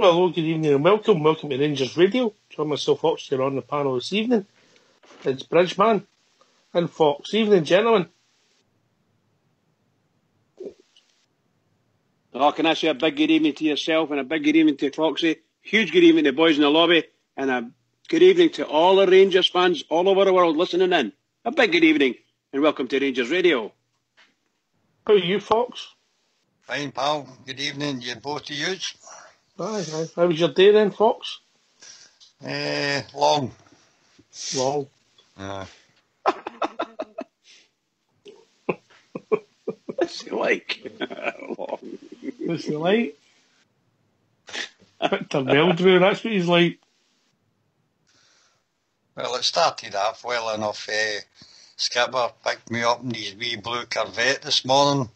hello, good evening and welcome. Welcome to Rangers Radio. Join myself, Fox, here on the panel this evening. It's Bridgeman and Fox. Evening, gentlemen. Oh, can I say a big good evening to yourself and a big good evening to Foxy? Huge good evening to the boys in the lobby and a good evening to all the Rangers fans all over the world listening in. A big good evening and welcome to Rangers Radio. How are you, Fox? Fine, pal. Good evening, you both of you. Aye. How was your day then, Fox? Long. Long. What's he like? Long. What's he like? Victor Meldrew, that's what he's like. Well, it started off well enough. Skipper picked me up in his wee blue Corvette this morning,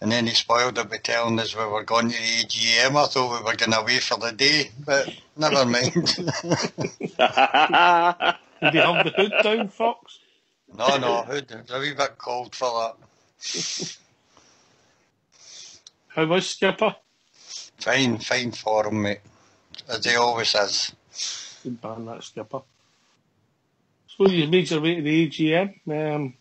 and then he spoiled it by telling us we were going to the AGM. I thought we were going away for the day, but never mind. Did he have the hood down, Fox? No, hood. It was a wee bit cold for that. How was Skipper? Fine for him, mate. As he always is. Good man, that Skipper. So you made your way to the AGM.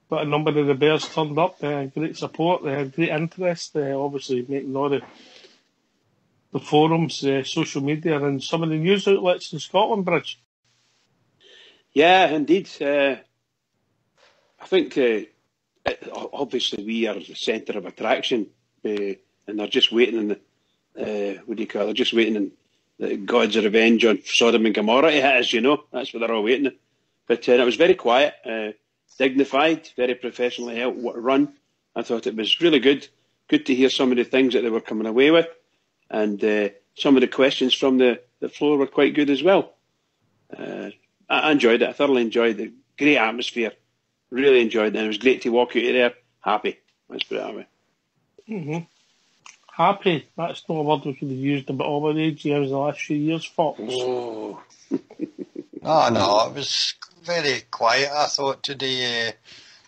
But a number of the Bears turned up. Great support, great interest. Obviously making all the forums, social media, and some of the news outlets in Scotland, Bridge. Yeah, indeed. I think obviously we are the centre of attraction, and they're just waiting in they're just waiting in God's revenge on Sodom and Gomorrah to hit us, you know. That's what they're all waiting. But it was very quiet, dignified, very professionally run. I thought it was really good. Good to hear some of the things that they were coming away with. And some of the questions from the floor were quite good as well. I enjoyed it. I thoroughly enjoyed it. Great atmosphere. Really enjoyed it. And it was great to walk out of there happy. Let's put it that way. Mm-hmm. Happy. That's not a word we could have used about all the AGMs the last few years, Fox. Oh. No, it was very quiet, I thought, today.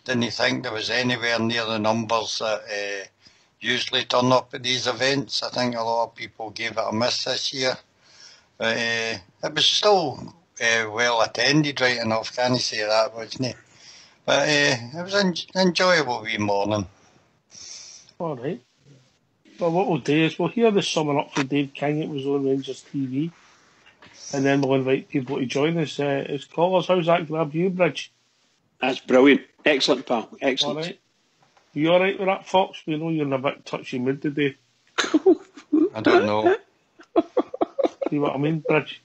Didn't think there was anywhere near the numbers that usually turn up at these events. I think a lot of people gave it a miss this year. But it was still well attended, right enough, can you say that, wasn't it? But it was an enjoyable wee morning. All right. Well, what we'll do is we'll hear the summing up from Dave King. It was on Rangers TV. And then we'll invite people to join us as callers. How's that grab you, Bridge? That's brilliant. Excellent, pal. Excellent. All right. You all right with that, Fox? We know you're in a bit touchy mood today. I don't know. See what I mean, Bridge?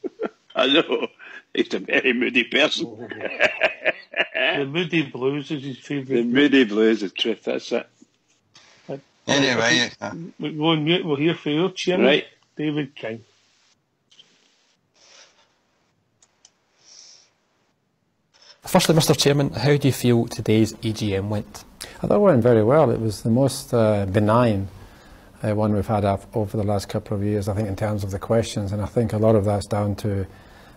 I know. He's a very moody person. The Moody Blues is his favourite. The Moody Blues is the truth, that's it. Anyway. We'll go on mute. We'll hear from your chairman, right. David King. Firstly, Mr. Chairman, how do you feel today's EGM went? I thought it went very well. It was the most benign one we've had over the last couple of years, I think, in terms of the questions. And I think a lot of that's down to,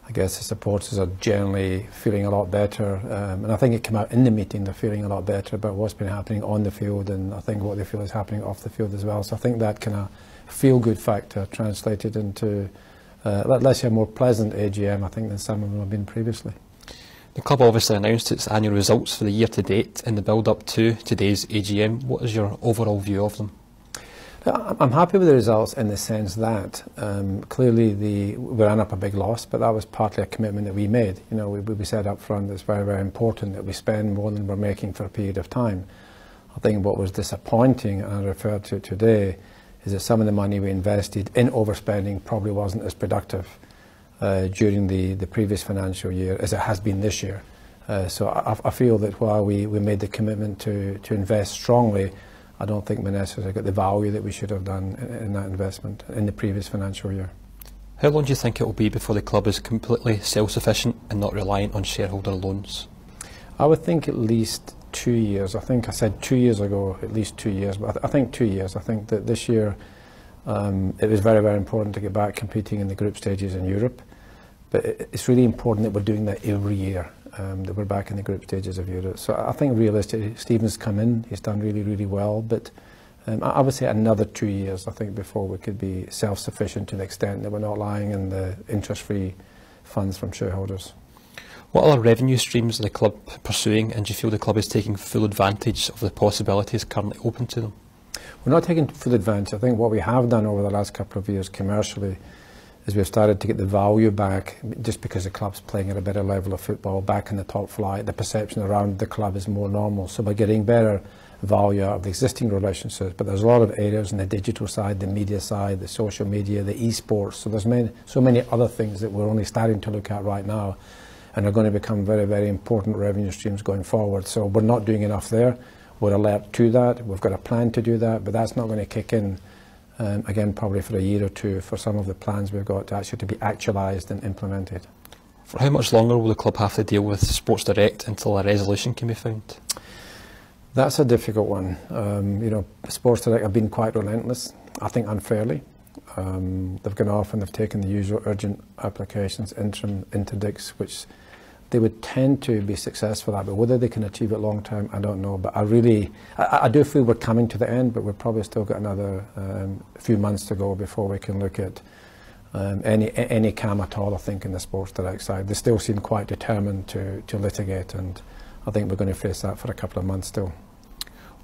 I guess, the supporters are generally feeling a lot better. And I think it came out in the meeting, they're feeling a lot better about what's been happening on the field, and I think what they feel is happening off the field as well. So I think that kind of feel-good factor translated into, let's say, a more pleasant AGM, I think, than some of them have been previously. The club obviously announced its annual results for the year to date in the build-up to today's AGM. What is your overall view of them? I'm happy with the results in the sense that clearly we ran up a big loss, but that was partly a commitment that we made. You know, we said up front that it's very, very important that we spend more than we're making for a period of time. I think what was disappointing, and I referred to today, is that some of the money we invested in overspending probably wasn't as productive during the previous financial year as it has been this year. So I feel that while we made the commitment to invest strongly, I don't think Morelos has got the value that we should have done in that investment in the previous financial year. How long do you think it will be before the club is completely self-sufficient and not reliant on shareholder loans? I would think at least 2 years. I think I said 2 years ago, at least 2 years, but I think 2 years. I think that this year it was very, very important to get back competing in the group stages in Europe. But it's really important that we're doing that every year, that we're back in the group stages of Europe. So I think realistically, Stephen's come in, he's done really, really well, but I would say another 2 years, I think, before we could be self-sufficient to the extent that we're not relying on the interest-free funds from shareholders. What other revenue streams is the club pursuing, and do you feel the club is taking full advantage of the possibilities currently open to them? We're not taking full advantage. I think what we have done over the last couple of years commercially is we've started to get the value back, just because the club's playing at a better level of football, back in the top flight. The perception around the club is more normal. So we're getting better value out of the existing relationships, but there's a lot of areas in the digital side, the media side, the social media, the esports. So there's so many other things that we're only starting to look at right now, and are going to become very, very important revenue streams going forward. So we're not doing enough there. We're alert to that. We've got a plan to do that, but that's not going to kick in again probably for a year or two for some of the plans we've got to actually to be actualised and implemented. For how much longer will the club have to deal with Sports Direct until a resolution can be found? That's a difficult one. Sports Direct have been quite relentless, I think unfairly. They've gone off and they've taken the usual urgent applications, interim interdicts, which they would tend to be successful at, but whether they can achieve it long term, I don't know. But I do feel we're coming to the end, but we've probably still got another few months to go before we can look at any cam at all, I think, in the Sports Direct side. They still seem quite determined to litigate, and I think we're going to face that for a couple of months still.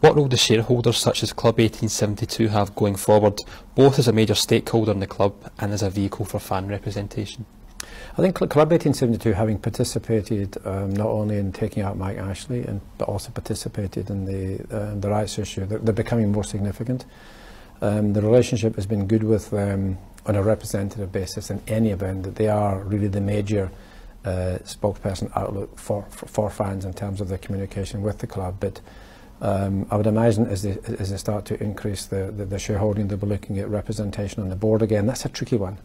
What role do shareholders such as Club 1872 have going forward, both as a major stakeholder in the club and as a vehicle for fan representation? I think Club 1872, having participated not only in taking out Mike Ashley, but also participated in the rights issue, they're becoming more significant. The relationship has been good with them on a representative basis in any event, that they are really the major spokesperson outlook for fans in terms of their communication with the club. But I would imagine as they start to increase the shareholding, they'll be looking at representation on the board again. That's a tricky one,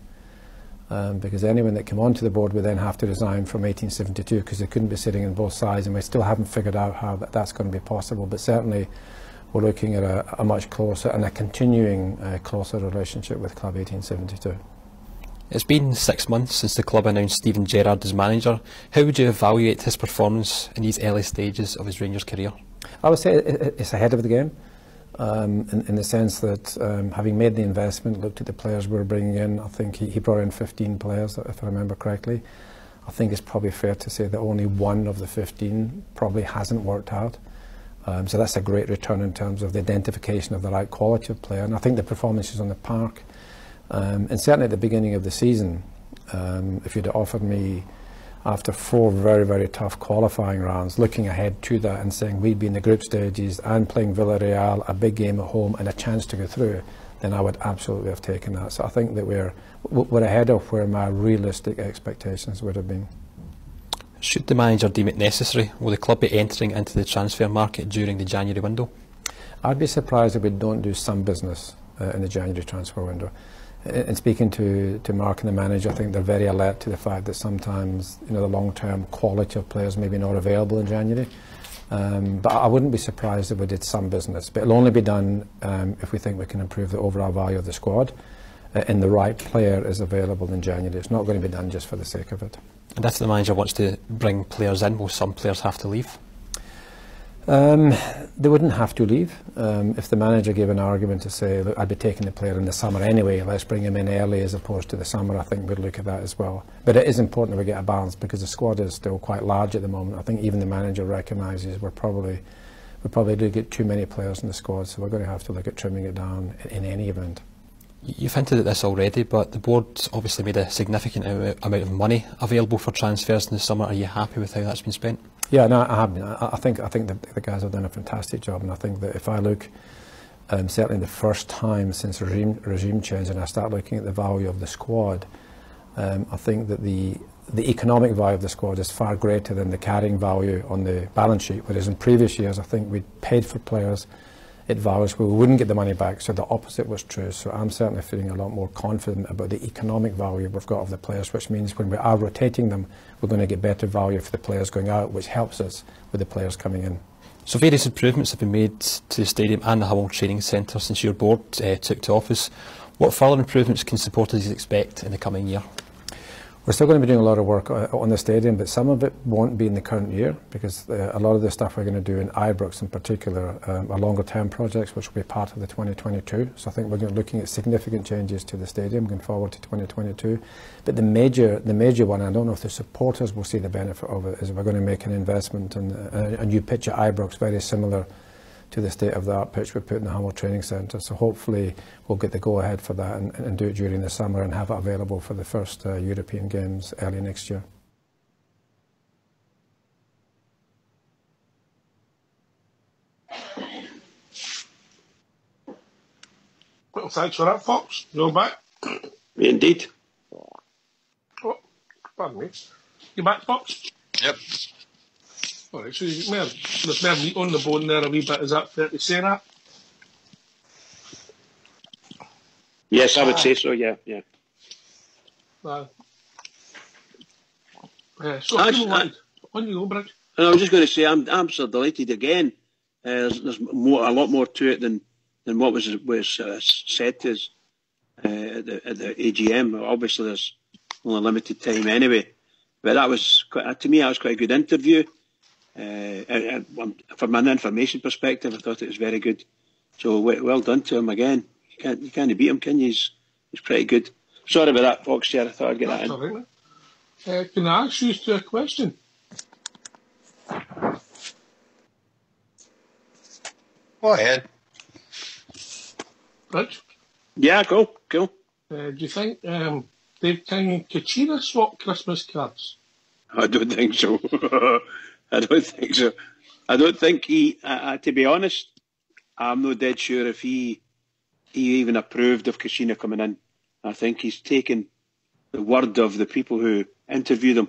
because anyone that came onto the board would then have to resign from 1872 because they couldn't be sitting on both sides, and we still haven't figured out how that's going to be possible. But certainly we're looking at a much closer and a continuing closer relationship with Club 1872. It's been 6 months since the club announced Steven Gerrard as manager. How would you evaluate his performance in these early stages of his Rangers career? I would say it's ahead of the game, in the sense that having made the investment, looked at the players we were bringing in, I think he brought in 15 players, if I remember correctly. I think it's probably fair to say that only one of the 15 probably hasn't worked out. So that's a great return in terms of the identification of the right quality of player. And I think the performances on the park, and certainly at the beginning of the season, if you'd offered me after 4 very, very tough qualifying rounds, looking ahead to that and saying we'd be in the group stages and playing Villarreal, a big game at home and a chance to go through, then I would absolutely have taken that. So I think that we're ahead of where my realistic expectations would have been. Should the manager deem it necessary, will the club be entering into the transfer market during the January window? I'd be surprised if we don't do some business in the January transfer window. In speaking to Mark and the manager, I think they're very alert to the fact that sometimes the long-term quality of players may be not available in January. But I wouldn't be surprised if we did some business. But it'll only be done if we think we can improve the overall value of the squad and the right player is available in January. It's not going to be done just for the sake of it. And if the manager wants to bring players in, will some players have to leave? They wouldn't have to leave. If the manager gave an argument to say, look, I'd be taking the player in the summer anyway, let's bring him in early as opposed to the summer, I think we'd look at that as well. But it is important that we get a balance because the squad is still quite large at the moment. I think even the manager recognises we're probably do get too many players in the squad, so we're going to have to look at trimming it down in any event. You've hinted at this already, but the board's obviously made a significant amount of money available for transfers in the summer. Are you happy with how that's been spent? Yeah, no, I have been. I think the guys have done a fantastic job, and I think that if I look, certainly the first time since regime change, and I start looking at the value of the squad, I think that the economic value of the squad is far greater than the carrying value on the balance sheet. Whereas in previous years, I think we paid for players at values where we wouldn't get the money back, so the opposite was true. So I'm certainly feeling a lot more confident about the economic value we've got of the players, which means when we are rotating them, we're going to get better value for the players going out, which helps us with the players coming in. So various improvements have been made to the stadium and the Hull Training Centre since your board took to office. What further improvements can supporters expect in the coming year? We're still going to be doing a lot of work on the stadium, but some of it won't be in the current year, because a lot of the stuff we're going to do in Ibrox in particular are longer term projects which will be part of the 2022. So I think we're looking at significant changes to the stadium going forward to 2022. But the major one, I don't know if the supporters will see the benefit of it, is we're going to make an investment in a new pitch at Ibrox, very similar to the state-of-the-art pitch we put in the Hummel Training Centre. So hopefully we'll get the go-ahead for that and do it during the summer and have it available for the first European Games early next year. Well, thanks for that, Fox. You're back. Indeed. Oh, pardon me. You back, Fox? Yep. All right, so there's more meat on the bone there a wee bit. Is that fair to say that? Yes, I would say so, yeah. So on you go, Bridge. And I was just going to say, I'm so delighted again. There's a lot more to it than what was said to us at the AGM. Obviously, there's only limited time anyway. But that was to me, that was quite a good interview. From an information perspective, I thought it was very good. So well done to him again. You can't beat him, can you? He's pretty good. Sorry about that, Fox. I thought I'd get that in. All right. Can I ask you a question? Go ahead. Rich? Yeah, cool. Do you think Dave King and Kachina swap Christmas cards? I don't think so. I don't think he, to be honest, I'm not dead sure if he even approved of Kashina coming in. I think he's taken the word of the people who interviewed him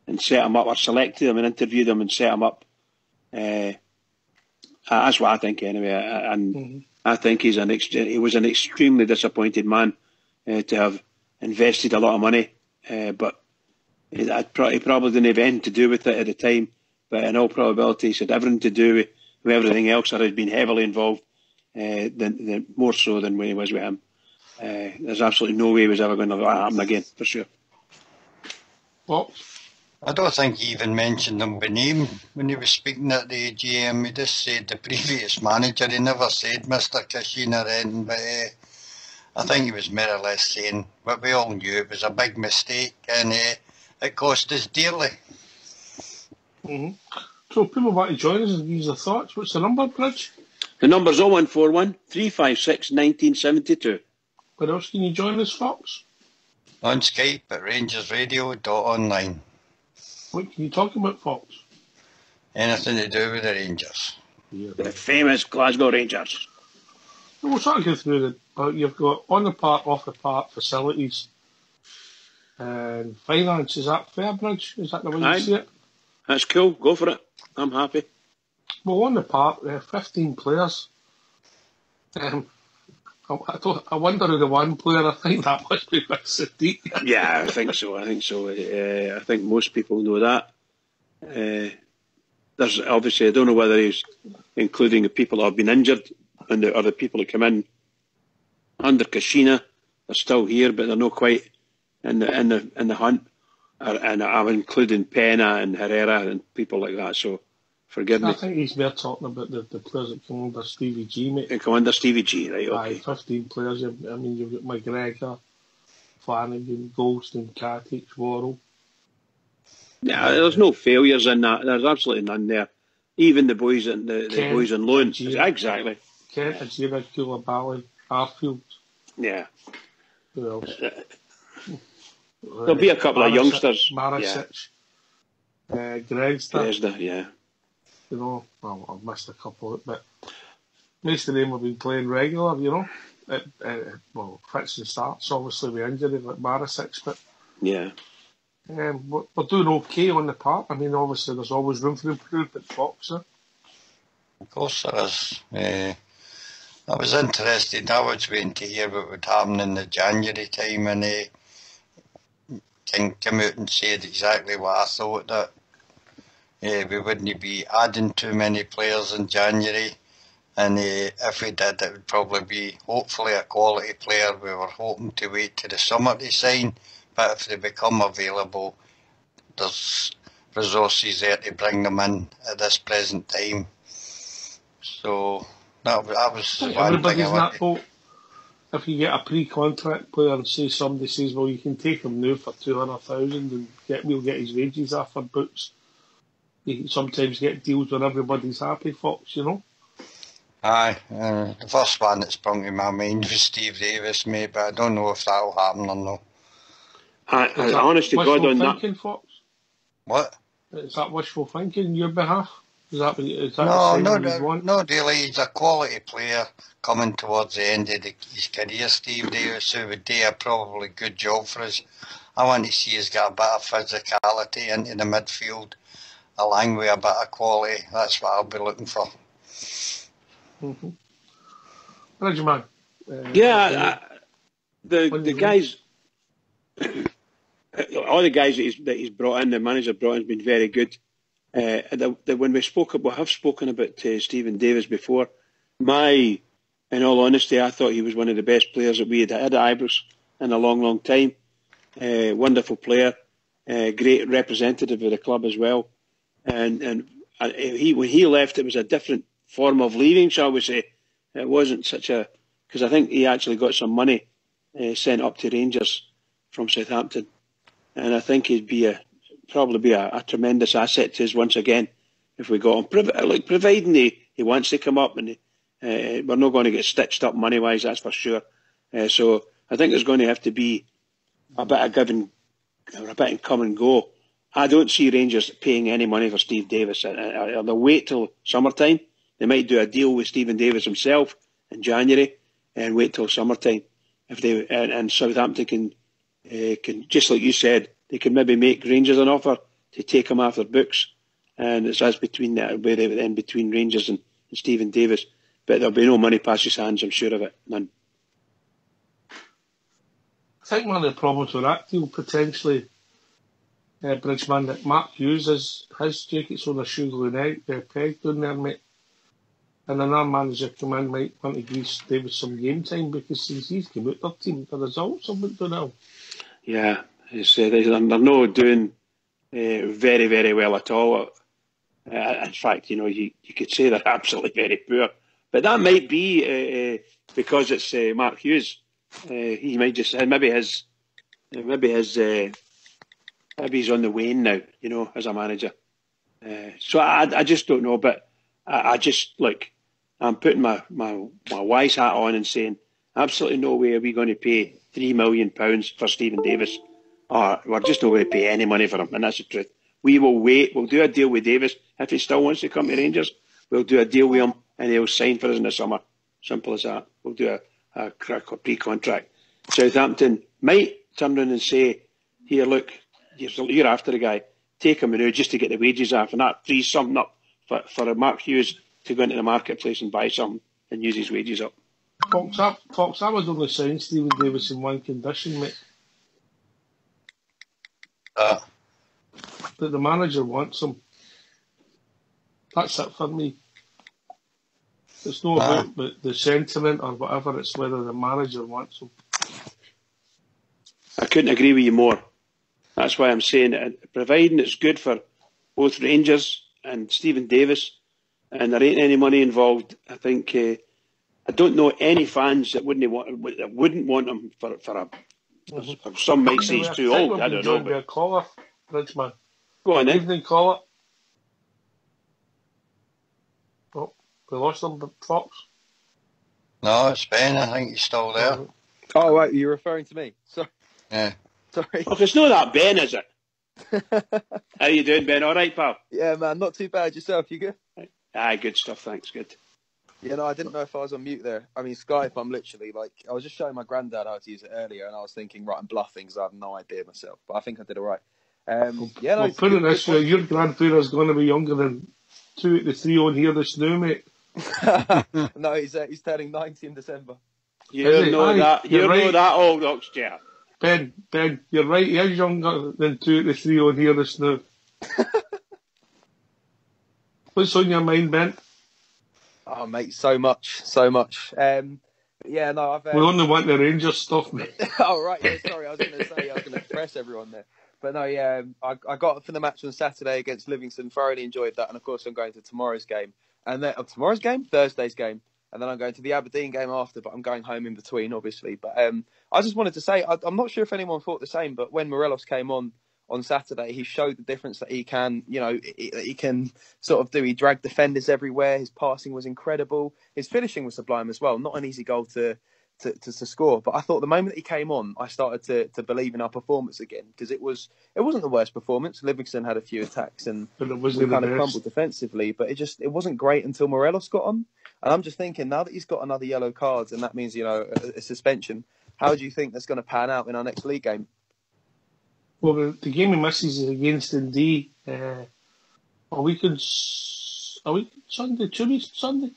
and set him up, or selected him and interviewed him and set him up. That's what I think anyway. And I think he was an extremely disappointed man to have invested a lot of money, but he probably didn't have anything to do with it at the time. But in all probability, he had everything to do with everything else that had been heavily involved, more so than when he was with him. There's absolutely no way it was ever going to happen again, for sure. Well, I don't think he even mentioned him by name when he was speaking at the AGM. He just said the previous manager. He never said Mr. Kashina then, but I think he was more or less saying what we all knew. It was a big mistake, and it cost us dearly. So people want to join us and use their thoughts. What's the number, Bridge? The number's 0141 356 1972. Where else can you join us, Fox? On Skype at rangersradio.online. What can you talk about, Fox? Anything to do with the Rangers. Yeah. The famous Glasgow Rangers. We'll sort of go through you've got on the park, off the park facilities and finance. Is that fair, Bridge? Is that the way you see it? That's cool. Go for it. I'm happy. Well, on the park, 15 players. I wonder who the one player. I think that must be Sadiq. Yeah, I think so. I think most people know that. There's obviously, I don't know whether he's including the people that have been injured and the other people that come in under Kashina. They're still here, but they're not quite in the hunt. And I'm including Pena and Herrera and people like that. So forgive me. I think he's more talking about the players that come under Stevie G, mate. They come under Stevie G, right? Okay. 15 players. You've got McGregor, Flanagan, Goldstein, Katic, Worrell. Yeah, there's no failures in that. There's absolutely none there. Even the boys and the boys on loan. Exactly. Kent, Ajira, Koulibaly, Arfield. Yeah. Who else? There'll be a couple of youngsters. Marisic. Gregsta. Yeah. You know, well, I've missed a couple of it, but most of them have been playing regular, you know. Fits and starts, obviously, with injury, like Marisic, but yeah. We're doing okay on the park. I mean, obviously, there's always room for improvement, Fox. Of course there is. I was interested. I was waiting to hear what would happen in the January time, and King came out and said exactly what I thought, that we wouldn't be adding too many players in January, and if we did, it would probably be hopefully a quality player. We were hoping to wait to the summer to sign, but if they become available, there's resources there to bring them in at this present time. So that was one thing everybody's I in that wanted. boat. If you get a pre-contract player and say somebody says, well, you can take him now for 200,000 and we'll get his wages off our books. You can sometimes get deals where everybody's happy, Fox, you know. Aye, the first one that sprung to my mind was Steve Davis, mate, but I don't know if that'll happen or not. I honest to God on that. Thinking, Fox? What? Is that wishful thinking on your behalf? Is that No, the sign you want? no, really. He's a quality player coming towards the end of his career, Steve Davis, who would do a probably good job for us. I want to see he's got a bit of physicality into the midfield, along with a bit of quality. That's what I'll be looking for. Mm-hmm. Bridgeman. The guys, all the guys that he's brought in, the manager brought in, has been very good. When we have spoken about Stephen Davis before. In all honesty, I thought he was one of the best players that we had at Ibrox in a long, long time. Wonderful player, great representative of the club as well. And when he left, it was a different form of leaving, shall we say. It wasn't because I think he actually got some money sent up to Rangers from Southampton, and I think he'd probably be a tremendous asset to us once again if we got him. Providing he wants to come up, and we're not going to get stitched up money wise, that's for sure. So I think there's going to have to be a bit of giving, or a bit of come and go. I don't see Rangers paying any money for Steve Davis. They'll wait till summertime. They might do a deal with Stephen Davis himself in January and wait till summertime. And Southampton can, just like you said, they can maybe make Rangers an offer to take him off their books, and it's as between Rangers and Stephen Davis. But there'll be no money past his hands, I'm sure of it. None. I think one of the problems with that deal potentially, Bridgeman, that Mark Hughes his jacket's on a sugar peg down there, mate. And another manager come in might want to give Davis some game time because he's come out their team. The results have went down. Yeah, they're not doing very, very well at all. In fact, you could say they're absolutely very poor. But that might be because it's Mark Hughes. He might just maybe he's on the wane now, as a manager. So I just don't know. But I just I'm putting my wise hat on and saying absolutely no way are we going to pay £3 million for Stephen Davis. We're just not going to pay any money for him, and that's the truth. We will wait. We'll do a deal with Davis. If he still wants to come to Rangers, we'll do a deal with him and he'll sign for us in the summer. Simple as that. We'll do a pre-contract. Southampton might turn around and say, here, look, you're after the guy. Take him now just to get the wages off, and that frees something up for Mark Hughes to go into the marketplace and buy something and use his wages up. Fox, I would only sign Stephen Davis in one condition, mate. That the manager wants him. That's it for me. It's not about the sentiment or whatever, it's whether the manager wants him. I couldn't agree with you more. That's why I'm saying it, providing it's good for both Rangers and Stephen Davis, and there ain't any money involved, I think I don't know any fans that wouldn't want him for some might say he's too old. I don't know. Be a caller, Bridgeman. Go on then. Evening caller. Oh, we lost him, Fox. No, it's Ben. I think he's still there. Oh, right. You're referring to me. Sorry. Yeah. Sorry. Oh, it's not that Ben, is it? How you doing, Ben? All right, pal? Yeah, man. Not too bad. Yourself? You good? Aye, good stuff. Thanks. Good. Yeah, no, I didn't know if I was on mute there. I mean, Skype, I'm literally I was just showing my granddad how to use it earlier, and I was thinking, right, I'm bluffing because I have no idea myself. But I think I did all right. Yeah, no, put it this way, your grandfather's going to be younger than 2 out of 3 on here this now, mate. No, he's turning 90 in December. You know that old Oxchair. Ben, you're right, he is younger than 2 out of 3 on here this now. What's on your mind, Ben? Oh, mate, so much. Yeah, no, we only want the Rangers stuff, mate. Oh, right, yeah, sorry, I was going to impress everyone there. But no, yeah, I got up for the match on Saturday against Livingston. Thoroughly enjoyed that, and of course I'm going to tomorrow's game, and then Thursday's game, and then I'm going to the Aberdeen game after. But I'm going home in between, obviously. But I just wanted to say, I'm not sure if anyone thought the same, but when Morelos came on Saturday, he showed the difference that he can, he can sort of do. He dragged defenders everywhere. His passing was incredible. His finishing was sublime as well. Not an easy goal to score, but I thought the moment he came on, I started to believe in our performance again, because it wasn't the worst performance. Livingston had a few attacks and we kind of crumbled defensively, but it wasn't great until Morelos got on. And I'm just thinking, now that he's got another yellow card, and that means a suspension, how do you think that's going to pan out in our next league game? Well, the game he misses is against Dundee a week on Sunday, 2 weeks Sunday.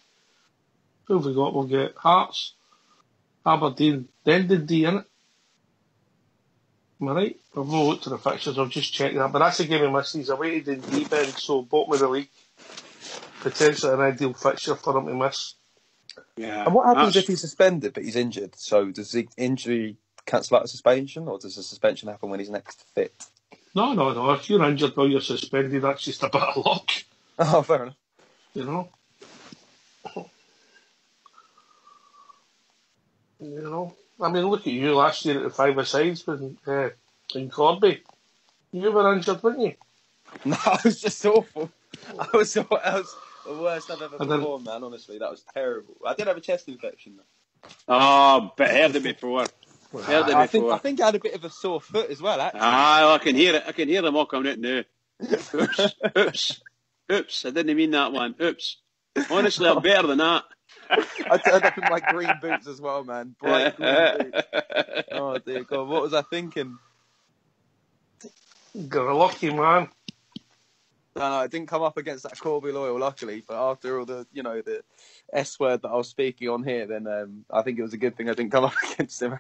Who have we got? We'll get Hearts, Aberdeen, then Dundee, innit? Am I right? I've not looked at the fixtures, I've just checked that. But that's the game he misses. He's away to Dundee, Ben, so bottom of the league. Potentially an ideal fixture for him to miss. Yeah. And what happens if he's suspended but he's injured? So does the injury cancel out a suspension, or does the suspension happen when he's next fit? No. If you're injured while you're suspended, that's just a bit of luck. Oh, fair enough. I mean, look at you last year at the five-a-sides in Corby. You were injured, weren't you? No, it was just awful. That was the worst I've ever performed, man. Honestly, that was terrible. I did have a chest infection, though. Oh, but heard it before. I think I had a bit of a sore foot as well, actually. I can hear it. I can hear them all coming out now. Oops. I didn't mean that one. Oops. Honestly, I'm better than that. I turned up in my green boots as well, man. Bright green boots. Oh, dear God. What was I thinking? Got a lucky, man. No, it didn't come up against that Corby Loyal, luckily. But after all the S word that I was speaking on here, then I think it was a good thing I didn't come up against him.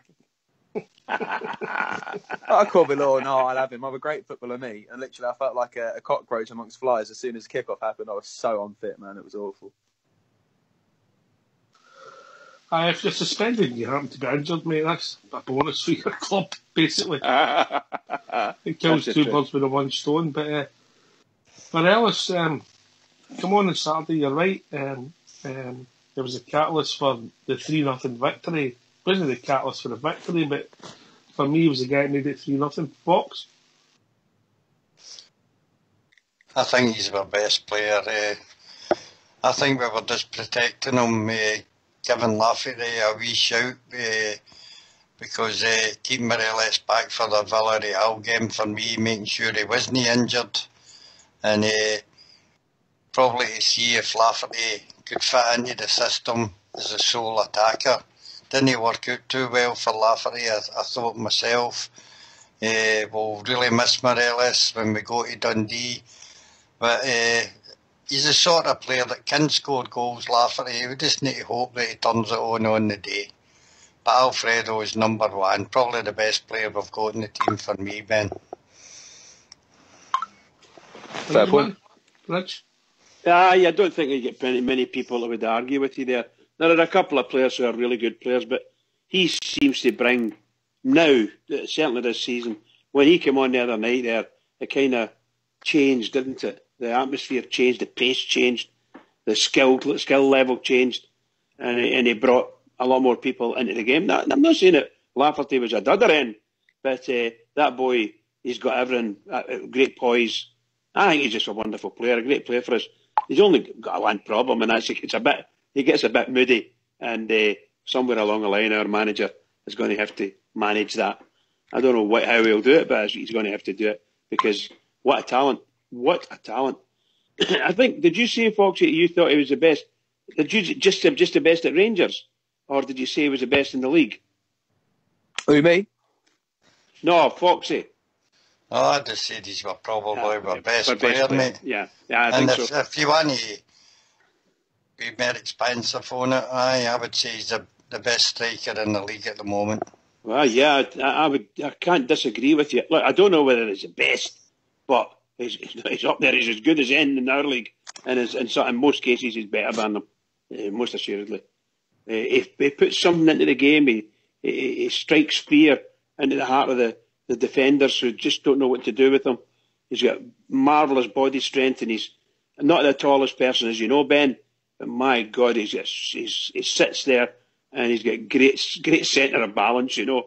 Corby Loyal, no, I'll have him. I'm a great footballer, me. And literally, I felt like a cockroach amongst flies as soon as kickoff happened. I was so unfit, man. It was awful. If you're suspended and you happen to be injured, mate, that's a bonus for your club, basically. It kills two birds with one stone. But Morelos, come on Saturday, you're right. There was a catalyst for the 3-0 victory. It wasn't the catalyst for the victory, but for me, it was the guy that made it 3-0. Fox? I think he's our best player. I think we were just protecting him, giving Lafferty a wee shout, because keeping Morelos back for the Villarreal game, for me, making sure he wasn't injured, and probably to see if Lafferty could fit into the system as a sole attacker. Didn't work out too well for Lafferty, I thought myself. We'll really miss Morelos when we go to Dundee, but he's the sort of player that can score goals, Lafferty. We just need to hope that he turns it on the day. But Alfredo is number one, probably the best player we've got in the team for me, Ben. Fair point. Rich? I don't think you get many people that would argue with you there. There are a couple of players who are really good players, but he seems to bring, now, certainly this season, when he came on the other night there, it kind of changed, didn't it? The atmosphere changed, the pace changed, the skill level changed, and he brought a lot more people into the game. Now, I'm not saying that Lafferty was a dudder in, but that boy, he's got everything, great poise. I think he's just a wonderful player, a great player for us. He's only got one problem, and that's he gets a bit moody, and somewhere along the line, our manager is going to have to manage that. I don't know how he'll do it, but he's going to have to do it, because what a talent. What a talent. I think, did you say, Foxy, you thought he was the best? Did you just the best at Rangers? Or did you say he was the best in the league? Who, me? No, Foxy. Oh, I just said he's probably our best player, mate. Yeah, I think so. If you want to be more expensive on it, I would say he's the best striker in the league at the moment. Well, yeah, I can't disagree with you. Look, I don't know whether he's the best, but he's up there. He's as good as any in our league, and in most cases he's better than them, most assuredly. If he puts something into the game, he strikes fear into the heart of the the defenders who just don't know what to do with him. He's got marvellous body strength, and he's not the tallest person, as you know, Ben. But my God, he sits there, and he's got great centre of balance. You know,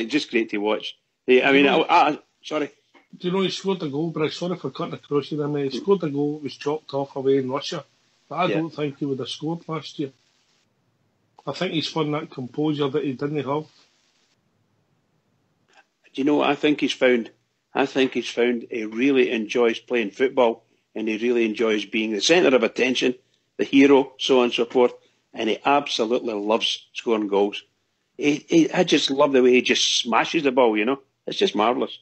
just great to watch. Sorry. Do you know he scored a goal, but sorry for cutting across you there, mate. He scored a goal that was chopped off away in Russia. But I don't think he would have scored last year. I think he's found that composure that he didn't have. Do you know what I think he's found? I think he's found he really enjoys playing football, and he really enjoys being the centre of attention, the hero, so on and so forth, and he absolutely loves scoring goals. I just love the way he just smashes the ball, you know. It's just marvellous.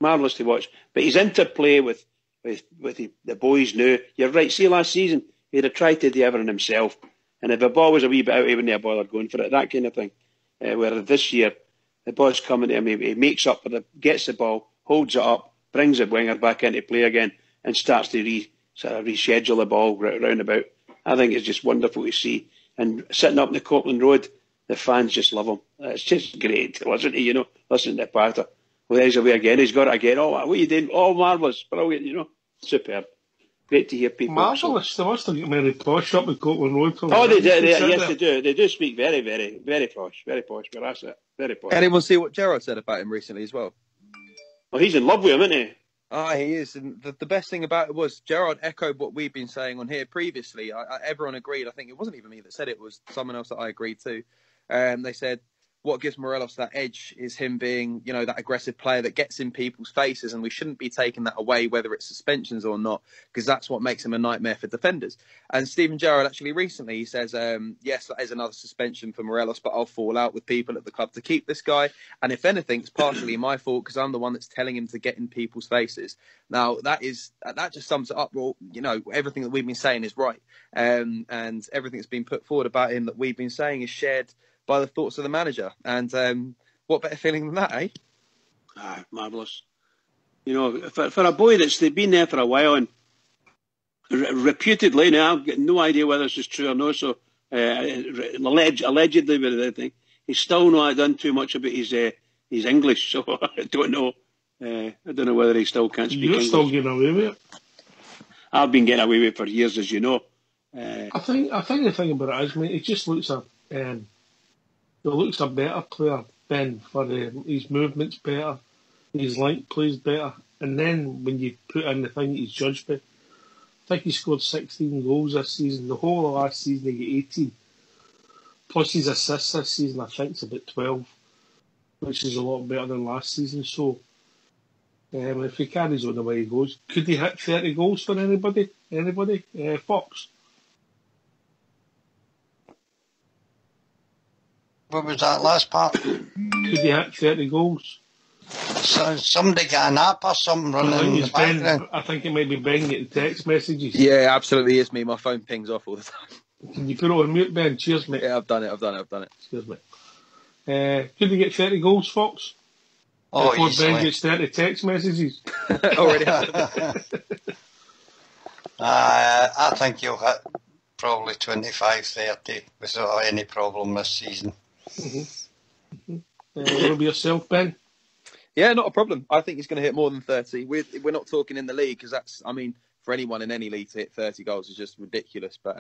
Marvellous to watch. But he's interplay with the boys now. You're right, see last season, he'd have tried to do everything himself, and if the ball was a wee bit out, he wouldn't have bothered going for it, that kind of thing. Whereas this year, the ball's coming to him, he makes up for it, gets the ball, holds it up, brings the winger back into play again, and starts to reschedule the ball round about. I think it's just wonderful to see. And sitting up in the Copeland Road, the fans just love him. It's just great to listen to, you know, listen to Pata. Well, there's away again. He's got it again. Oh, what are you doing? Oh, marvellous. Brilliant, you know. Superb. Great to hear people. Marvellous. They must have got very posh up at Copeland Road. Oh, they do. Yes, they do. They do speak very, very, very posh. Very posh. But that's it. Very posh. Anyone see what Gerrard said about him recently as well? Well, he's in love with him, isn't he? He is. And the best thing about it was Gerrard echoed what we've been saying on here previously. Everyone agreed. I think it wasn't even me that said it. It was someone else that I agreed to. They said, what gives Morelos that edge is him being, you know, that aggressive player that gets in people's faces, and we shouldn't be taking that away, whether it's suspensions or not, because that's what makes him a nightmare for defenders. And Steven Gerrard actually recently, he says, yes, that is another suspension for Morelos, but I'll fall out with people at the club to keep this guy. And if anything, it's partially my fault because I'm the one that's telling him to get in people's faces. Now, that just sums it up. Well, you know, everything that we've been saying is right. And everything that's been put forward about him that we've been saying is shared by the thoughts of the manager. And what better feeling than that, eh? Marvellous. You know, for a boy that's been there for a while and reputedly, now I've got no idea whether this is true or not, so allegedly, but I think he's still not done too much about his English, so I don't know. I don't know whether he still can't speak English. You're still getting away with it. I've been getting away with it for years, as you know. I think the thing about it is, mate, he just looks a better player, Ben, for his movements better, his link plays better, and then when you put in the thing that he's judged by, I think he scored 16 goals this season. The whole of last season he got 18. Plus his assists this season, I think, is about 12, which is a lot better than last season. So, if he carries on the way he goes, could he hit 30 goals for anybody? Fox? What was that last part? Could he hit 30 goals? So somebody got an app or something running in the background. I think it might be Ben getting text messages. Yeah, absolutely is me. My phone pings off all the time. Can you put it on mute, Ben? Cheers, mate. Yeah, I've done it. Cheers, mate. Could he get 30 goals, Fox? Oh, before easily. Ben gets 30 text messages. Already happened. I think you'll hit probably 25, 30 without any problem this season. What about yourself, Ben? Yeah, not a problem. I think he's going to hit more than 30. We're not talking in the league because that's, I mean, for anyone in any league to hit 30 goals is just ridiculous. But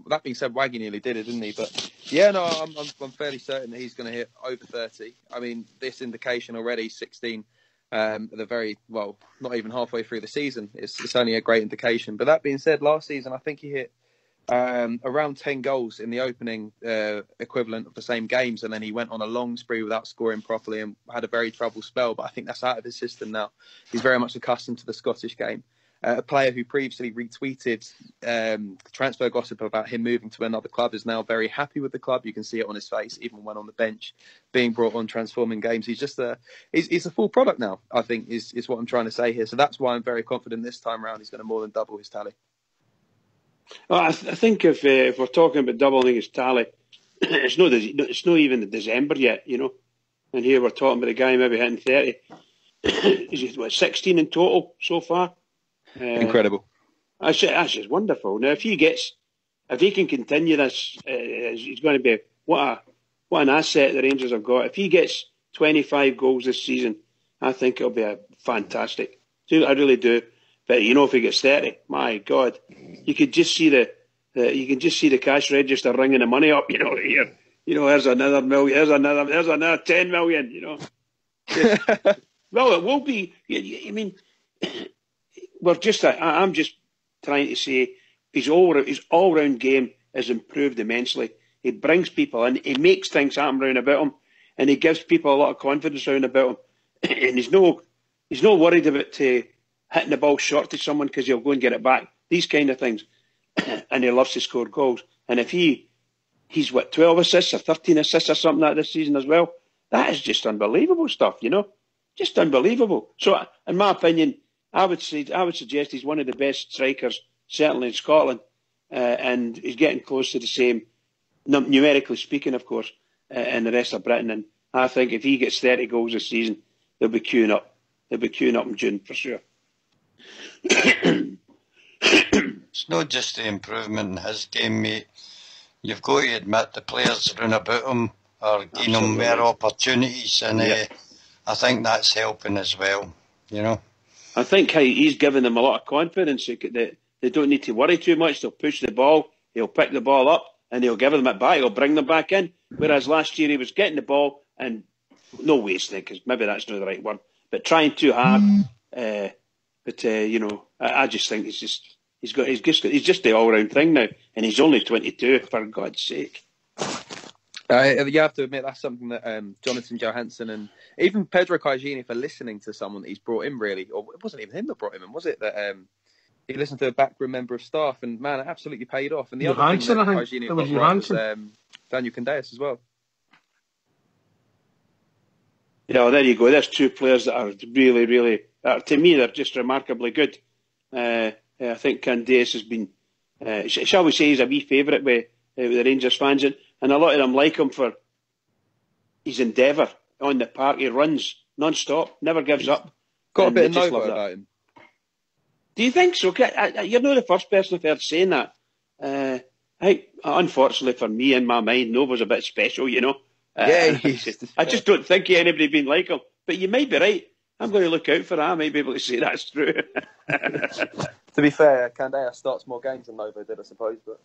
that being said, Waggy nearly did it, didn't he? But yeah, no, I'm fairly certain that he's going to hit over 30. I mean, this indication already, 16 at the very, well, not even halfway through the season. It's only a great indication. But that being said, last season, I think he hit around 10 goals in the opening equivalent of the same games, and then he went on a long spree without scoring properly and had a very troubled spell. But I think that's out of his system now. He's very much accustomed to the Scottish game. A player who previously retweeted transfer gossip about him moving to another club is now very happy with the club. You can see it on his face, even when on the bench, being brought on, transforming games. He's just he's a full product now, I think, is what I'm trying to say here. So that's why I'm very confident this time round he's going to more than double his tally. Well, I think if we're talking about doubling his tally, it's not even the December yet, you know. And here we're talking about a guy maybe hitting 30. Is he 16 in total so far? Incredible. That's just wonderful. Now, if he can continue this, he's going to be what an asset the Rangers have got. If he gets 25 goals this season, I think it'll be a fantastic. I really do. But if he gets 30, my God, you could just see the cash register ringing the money up. Here, here's another million, there's another 10 million. Well, it will be. I mean, I'm just trying to say his all-round game has improved immensely. He brings people in, he makes things happen round about him, and he gives people a lot of confidence round about him. And he's no worried about hitting the ball short to someone because he'll go and get it back. These kind of things. And he loves to score goals. And if he's 12 assists or 13 assists or something like this season as well, that is just unbelievable stuff, Just unbelievable. So, in my opinion, I would suggest he's one of the best strikers, certainly in Scotland, and he's getting close to the same, numerically speaking, of course, in the rest of Britain. And I think if he gets 30 goals this season, they'll be queuing up. They'll be queuing up in June for sure. It's not just the improvement in his game, mate. You've got to admit the players round about him are giving him more opportunities, and I think that's helping as well, I think he's given them a lot of confidence. They don't need to worry too much. They'll push the ball, he'll pick the ball up, and he'll give them it back. He'll bring them back in. Whereas last year he was getting the ball and no wasting it, because maybe that's not the right word, but trying too hard. I just think he's just the all-round thing now, and he's only 22, for God's sake. You have to admit that's something that Jonathan Johansson and even Pedro Caixinha, if they're listening to someone that he's brought in, really, or it wasn't even him that brought him in, was it? That he listened to a backroom member of staff, and man, it absolutely paid off. And the Johansson, other thing that Caixinha got right was Daniel Candeias as well. Yeah, well, there you go. There's two players that are really, really, to me, they're just remarkably good. I think Candeias has been, shall we say, he's a wee favourite with the Rangers fans, and a lot of them like him for his endeavour on the park. He runs non-stop, never gives up. Got a bit of Novo about him. Do you think so? You're not the first person I've heard saying that. I think, unfortunately for me, in my mind, Novo's a bit special, Yeah, I just don't think anybody been like him. But you might be right. I'm going to look out for that. I might be able to say that's true. To be fair, Candeias starts more games than Novo did, I suppose. But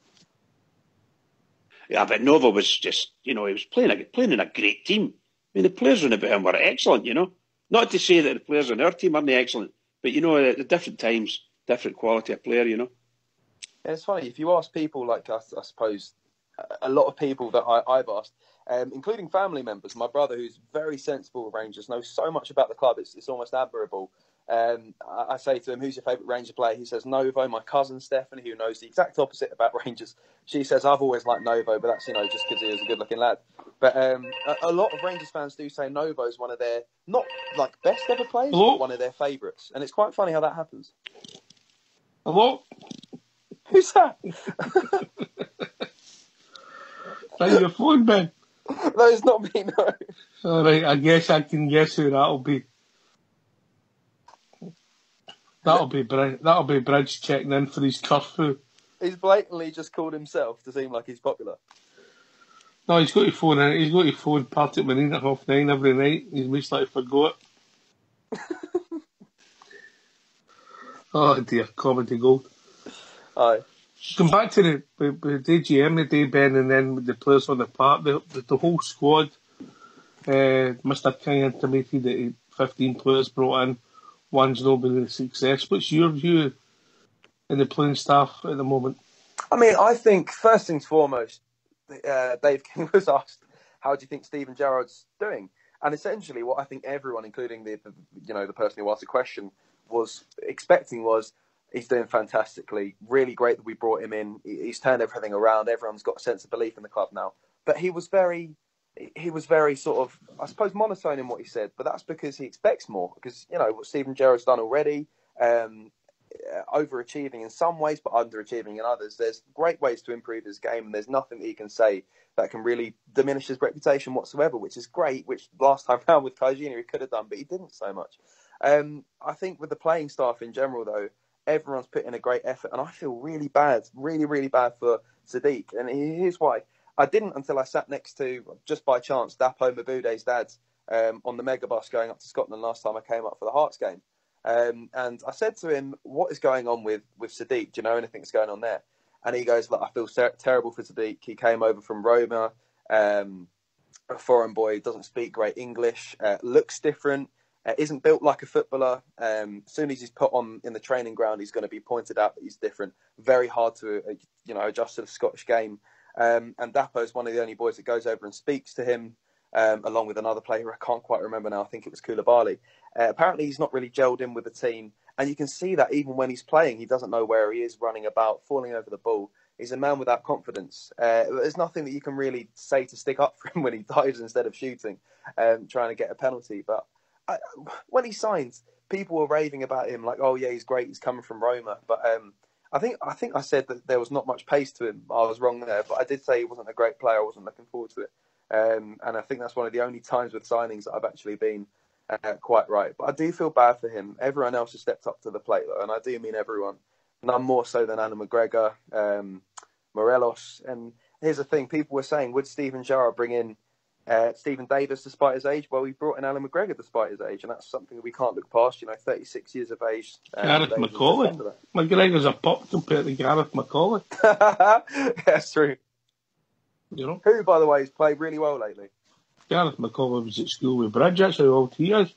yeah, but Novo was just, he was playing in a great team. I mean, the players around about him were excellent, Not to say that the players on our team aren't excellent, but, at the different times, different quality of player, Yeah, it's funny. If you ask people like us, I suppose, a lot of people that I've asked, including family members, my brother, who's very sensible with Rangers, knows so much about the club, it's almost admirable. I say to him, who's your favourite Ranger player? He says Novo. My cousin Stephanie, who knows the exact opposite about Rangers, she says I've always liked Novo, but that's just because he was a good-looking lad. But a lot of Rangers fans do say Novo is one of their not like best ever players, but one of their favourites, and it's quite funny how that happens. Hello? Who's that? Right, your phone, Ben. No, it's not me. No. All right, I guess I can guess who that'll be. That'll be Bridge checking in for his curfew. He's blatantly just called himself to seem like he's popular. No, he's got his phone in. He's got his phone party at 9:30 every night. He's most likely forgot it. Oh dear, comedy gold. Aye. Come back to the AGM today, Ben, and then with the players on the park, the whole squad. Mr. King intimated that 15 players brought in. One's not been a success. What's your view in the playing staff at the moment? I mean, I think first things foremost, Dave King was asked, "How do you think Steven Gerrard's doing?" And essentially, what I think everyone, including the person who asked the question, was expecting was he's doing fantastically. Really great that we brought him in. He's turned everything around. Everyone's got a sense of belief in the club now. But he was very sort of, I suppose, monotone in what he said. But that's because he expects more. Because, what Steven Gerrard's done already, overachieving in some ways, but underachieving in others. There's great ways to improve his game, and there's nothing that he can say that can really diminish his reputation whatsoever, which is great, which last time round with Caixinha he could have done, but he didn't so much. I think with the playing staff in general, though, everyone's put in a great effort, and I feel really bad, really, really bad for Sadiq. And here's why. I didn't until I sat next to, just by chance, Dapo Mabude's dad on the mega bus going up to Scotland last time I came up for the Hearts game. And I said to him, what is going on with Sadiq? Do you know anything that's going on there? And he goes, look, I feel terrible for Sadiq. He came over from Roma, a foreign boy, doesn't speak great English, looks different, isn't built like a footballer. As soon as he's put on in the training ground, he's going to be pointed out that he's different. Very hard to adjust to the Scottish game. And Dapo's one of the only boys that goes over and speaks to him, along with another player I can't quite remember now. I think it was Koulibaly. Apparently, he's not really gelled in with the team. And you can see that even when he's playing, he doesn't know where he is, running about, falling over the ball. He's a man without confidence. There's nothing that you can really say to stick up for him when he dives instead of shooting, trying to get a penalty. But when he signed, people were raving about him, like, oh, yeah, he's great, he's coming from Roma. But I think I said that there was not much pace to him. I was wrong there. But I did say he wasn't a great player. I wasn't looking forward to it. And I think that's one of the only times with signings that I've actually been quite right. But I do feel bad for him. Everyone else has stepped up to the plate, though, and I do mean everyone. None more so than Alan McGregor, Morelos. And here's the thing. People were saying, would Steven Gerrard bring in Stephen Davis despite his age? Well, he brought in Alan McGregor despite his age, and that's something that we can't look past. 36 years of age. Gareth Macaulay. McGregor's a pup compared to Gareth Macaulay. That's true. Who, by the way, has played really well lately. Gareth Macaulay was at school with Bridge. That's how old he is.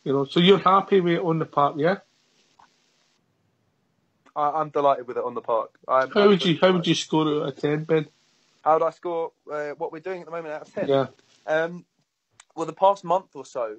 So you're happy with it on the park, yeah? I'm delighted with it on the park. How would you score it out of 10, Ben? How would I score what we're doing at the moment out of 10? Yeah. Well, the past month or so,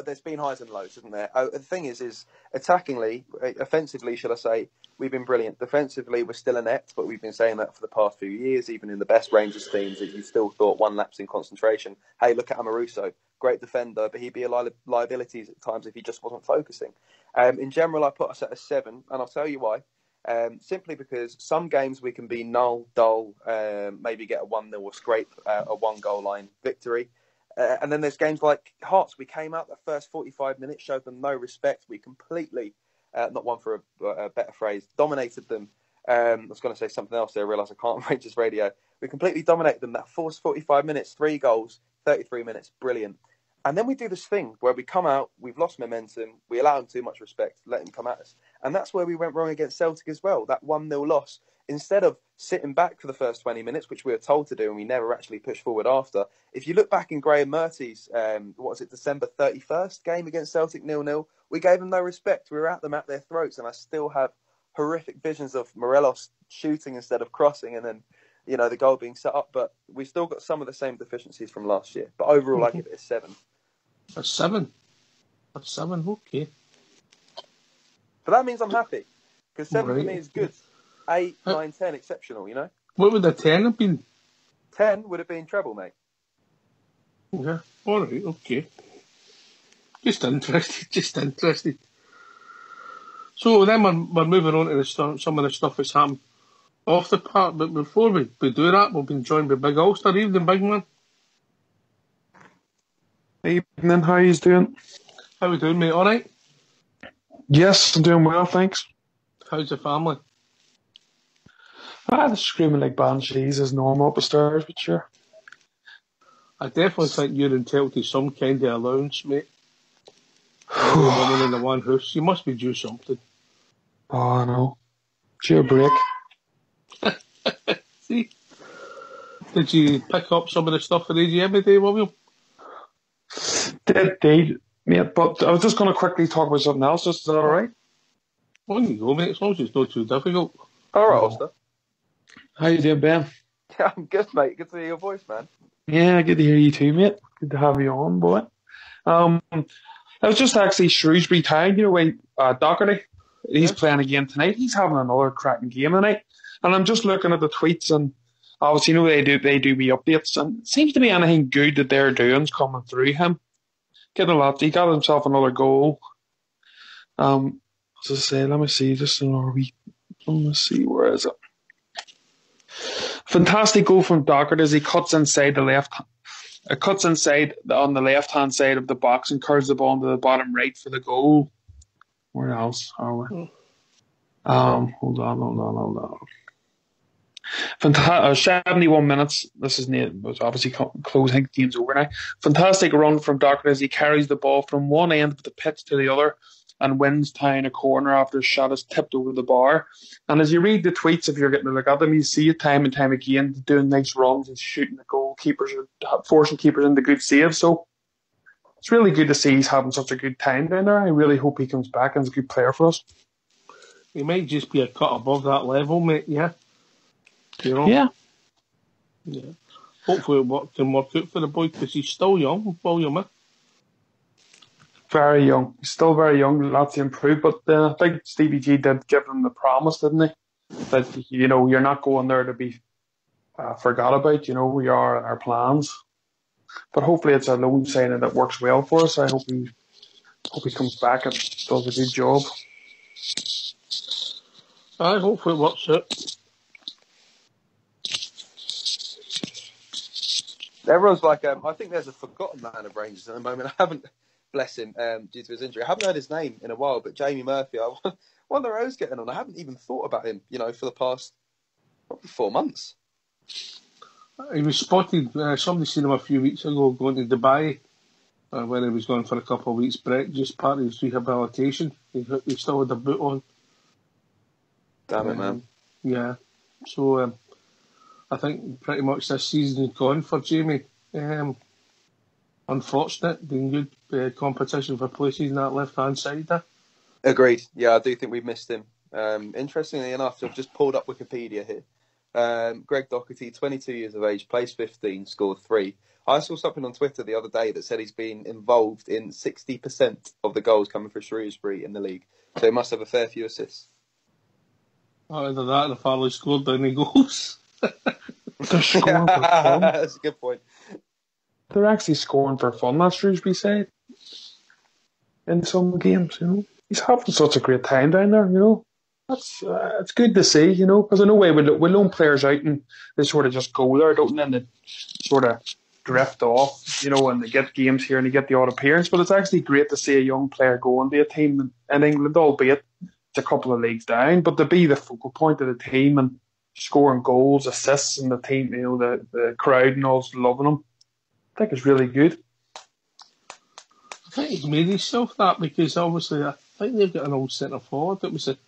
there's been highs and lows, isn't there? The thing is attackingly, offensively, should I say, we've been brilliant. Defensively, we're still inept, but we've been saying that for the past few years, even in the best Rangers teams, that you still thought one lapse in concentration. Hey, look at Amoruso. Great defender, but he'd be a liability at times if he just wasn't focusing. In general, I put us at a 7, and I'll tell you why. Simply because some games we can be dull, maybe get a 1-0 or scrape a 1-goal line victory. And then there's games like Hearts. We came out the first 45 minutes, showed them no respect. We completely, not one for a better phrase, dominated them. I was going to say something else there. I realised I can't on Rangers radio. We completely dominated them. That first 45 minutes, 3 goals, 33 minutes, brilliant. And then we do this thing where we come out, we've lost momentum, we allow them too much respect, let them come at us. And that's where we went wrong against Celtic as well, that 1-0 loss. Instead of sitting back for the first 20 minutes, which we were told to do, and we never actually pushed forward after. If you look back in Graham Murty's, December 31st game against Celtic 0-0, we gave them no respect. We were at them at their throats, and I still have horrific visions of Morelos shooting instead of crossing, and then, the goal being set up. But we've still got some of the same deficiencies from last year. But overall, I give it a 7. A 7? A 7, okay. But that means I'm happy, because 7 for me is good. 8, 9, 10, exceptional, What would the 10 have been? 10 would have been treble, mate. Yeah, all right, okay. Just interested. So then we're moving on to some of the stuff that's happened off the park. But before we do that, we've been joined by Big Ulster. Evening, big man. Evening, how are you doing? How we doing, mate? All right? Yes, I'm doing well, thanks. How's the family? They're screaming like banshees as normal up the stairs, but sure. I definitely think you're entitled to some kind of allowance, mate. You're a woman in the one house. You must be due something. Oh, I know. Due a break. See? Did you pick up some of the stuff for AGM today, William? Did, mate, but I was just going to quickly talk about something else. Is that alright? On you go, mate, as long as it's not too difficult. Alright, Ulster. How you doing, Ben? Yeah, I'm good, mate. Good to hear your voice, man. Yeah, good to hear you too, mate. Good to have you on, boy. I was just actually Shrewsbury Town, Doherty. He's playing again tonight. He's having another cracking game tonight. And I'm just looking at the tweets, and obviously, they do me updates, and it seems to be anything good that they're doing is coming through him. Getting a lot. He got himself another goal. As I say, let me see, where is it? Fantastic goal from Doherty as he cuts inside the left. It cuts inside on the left-hand side of the box and curves the ball into the bottom right for the goal. Where else are we? Hold on. Fantastic, 71 minutes. This is was obviously close. I think the game's over now. Fantastic run from Docker as he carries the ball from one end of the pitch to the other and wins tying a corner after a shot is tipped over the bar. And as you read the tweets, if you're getting to look at them, you see it time and time again doing nice runs and shooting the goalkeepers or forcing keepers into good saves. So it's really good to see he's having such a good time down there. I really hope he comes back and is a good player for us. He might just be a cut above that level, mate. Yeah. You know? Yeah. Hopefully it can work out for the boy because he's still young, William. Very young. He's still very young. Lots to improve. But I think Stevie G did give him the promise, didn't he? That, you're not going there to be forgot about. We are in our plans. But hopefully it's a loan signing that works well for us. I hope he comes back and does a good job. I hope it works out. Everyone's like, I think there's a forgotten man of Rangers at the moment. I haven't, bless him, due to his injury. I haven't heard his name in a while, but Jamie Murphy, I wonder how he's getting on. I haven't even thought about him, for the past probably 4 months. He was spotted, somebody seen him a few weeks ago going to Dubai, where he was going for a couple of weeks break, just part of his rehabilitation. He still had a boot on. Damn it, man. Yeah. So, I think pretty much this season is gone for Jamie. Unfortunate, being good competition for places in that left-hand side there. Agreed. Yeah, I do think we've missed him. Interestingly enough, I've just pulled up Wikipedia here. Greg Doherty, 22 years of age, plays 15, scored 3. I saw something on Twitter the other day that said he's been involved in 60% of the goals coming for Shrewsbury in the league. So he must have a fair few assists. Either that or Farley scored any goals. They're scoring for fun. That's a good point. They're actually scoring for fun, that Shrewsbury side. In some games, He's having such a great time down there, That's it's good to see, because in a way we loan players out and they sort of just go there, don't they? And they sort of drift off, and they get games here and they get the odd appearance. But it's actually great to see a young player go into a team in England, albeit it's a couple of leagues down, but to be the focal point of the team and scoring goals, assists, and the team, the crowd and all's loving him. I think it's really good. I think he's made himself that because obviously I think they've got an old centre forward that was a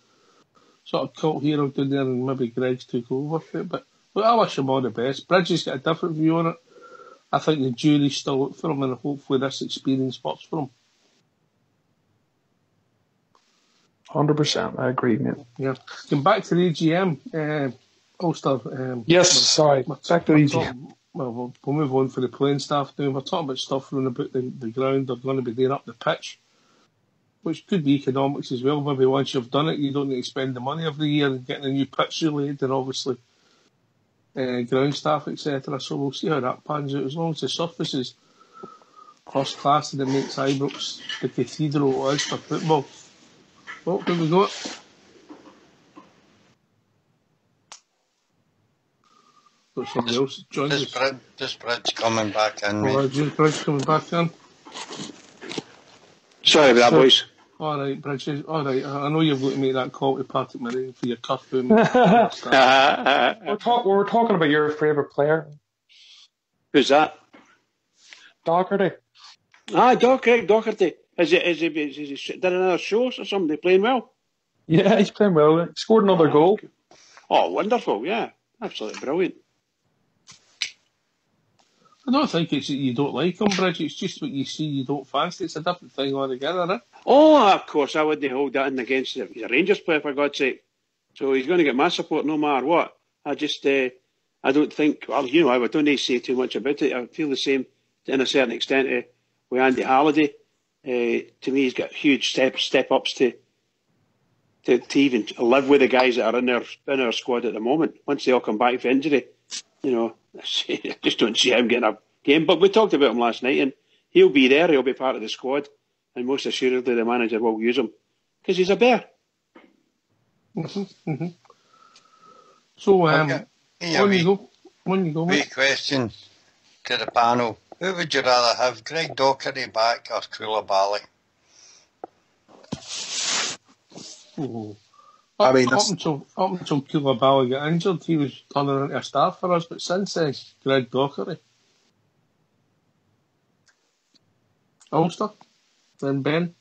sort of cult hero down there and maybe Greg's took over for it. But I wish him all the best. Bridges got a different view on it. I think the jury's still out for him and hopefully this experience works for him. 100%, I agree, mate. Yeah. Going back to the AGM, Ulster. Yes, sorry. Back to the AGM. We'll move on for the playing staff now. We're talking about stuff running about the ground. They're going to be there up the pitch, which could be economics as well. Maybe once you've done it, you don't need to spend the money every year and getting a new pitch related and obviously ground staff, etc. So we'll see how that pans out. As long as the surface is first class and it makes Ibrox the cathedral it is for football. Well, who we got? Got somebody else joined us. This Bridge coming back in, mate. Oh, just Bridge coming back in. Sorry about that, boys. All right, Bridges. All right, I know you've got to make that call to Patrick Murray for your curfew. We're talking about your favourite player. Who's that? Doherty. Doherty. Is he did another show or something? Playing well? Yeah, he's playing well. He scored another goal. Oh, wonderful, yeah. Absolutely brilliant. I don't think it's that you don't like him, Bridge. It's just what you see you don't fancy. It's a different thing altogether, isn't it? Oh, of course. I wouldn't hold that in against him. He's a Rangers player, for God's sake. So he's going to get my support no matter what. I just, I don't think, well, I don't need to say too much about it. I feel the same to a certain extent with Andy Halliday. To me, he's got huge step-ups to even live with the guys that are in our squad at the moment. Once they all come back from injury, I just don't see him getting a game. But we talked about him last night, and he'll be there. He'll be part of the squad, and most assuredly the manager will use him because he's a bear. Mm-hmm, mm-hmm. So, when you go, Wee question to the panel. Who would you rather have, Greg Doherty back or Koulibaly? Oh, Up, I mean, up until Koulibaly got injured, he was turning into a star for us. But since then, Greg Docherty, Ulster, then Ben.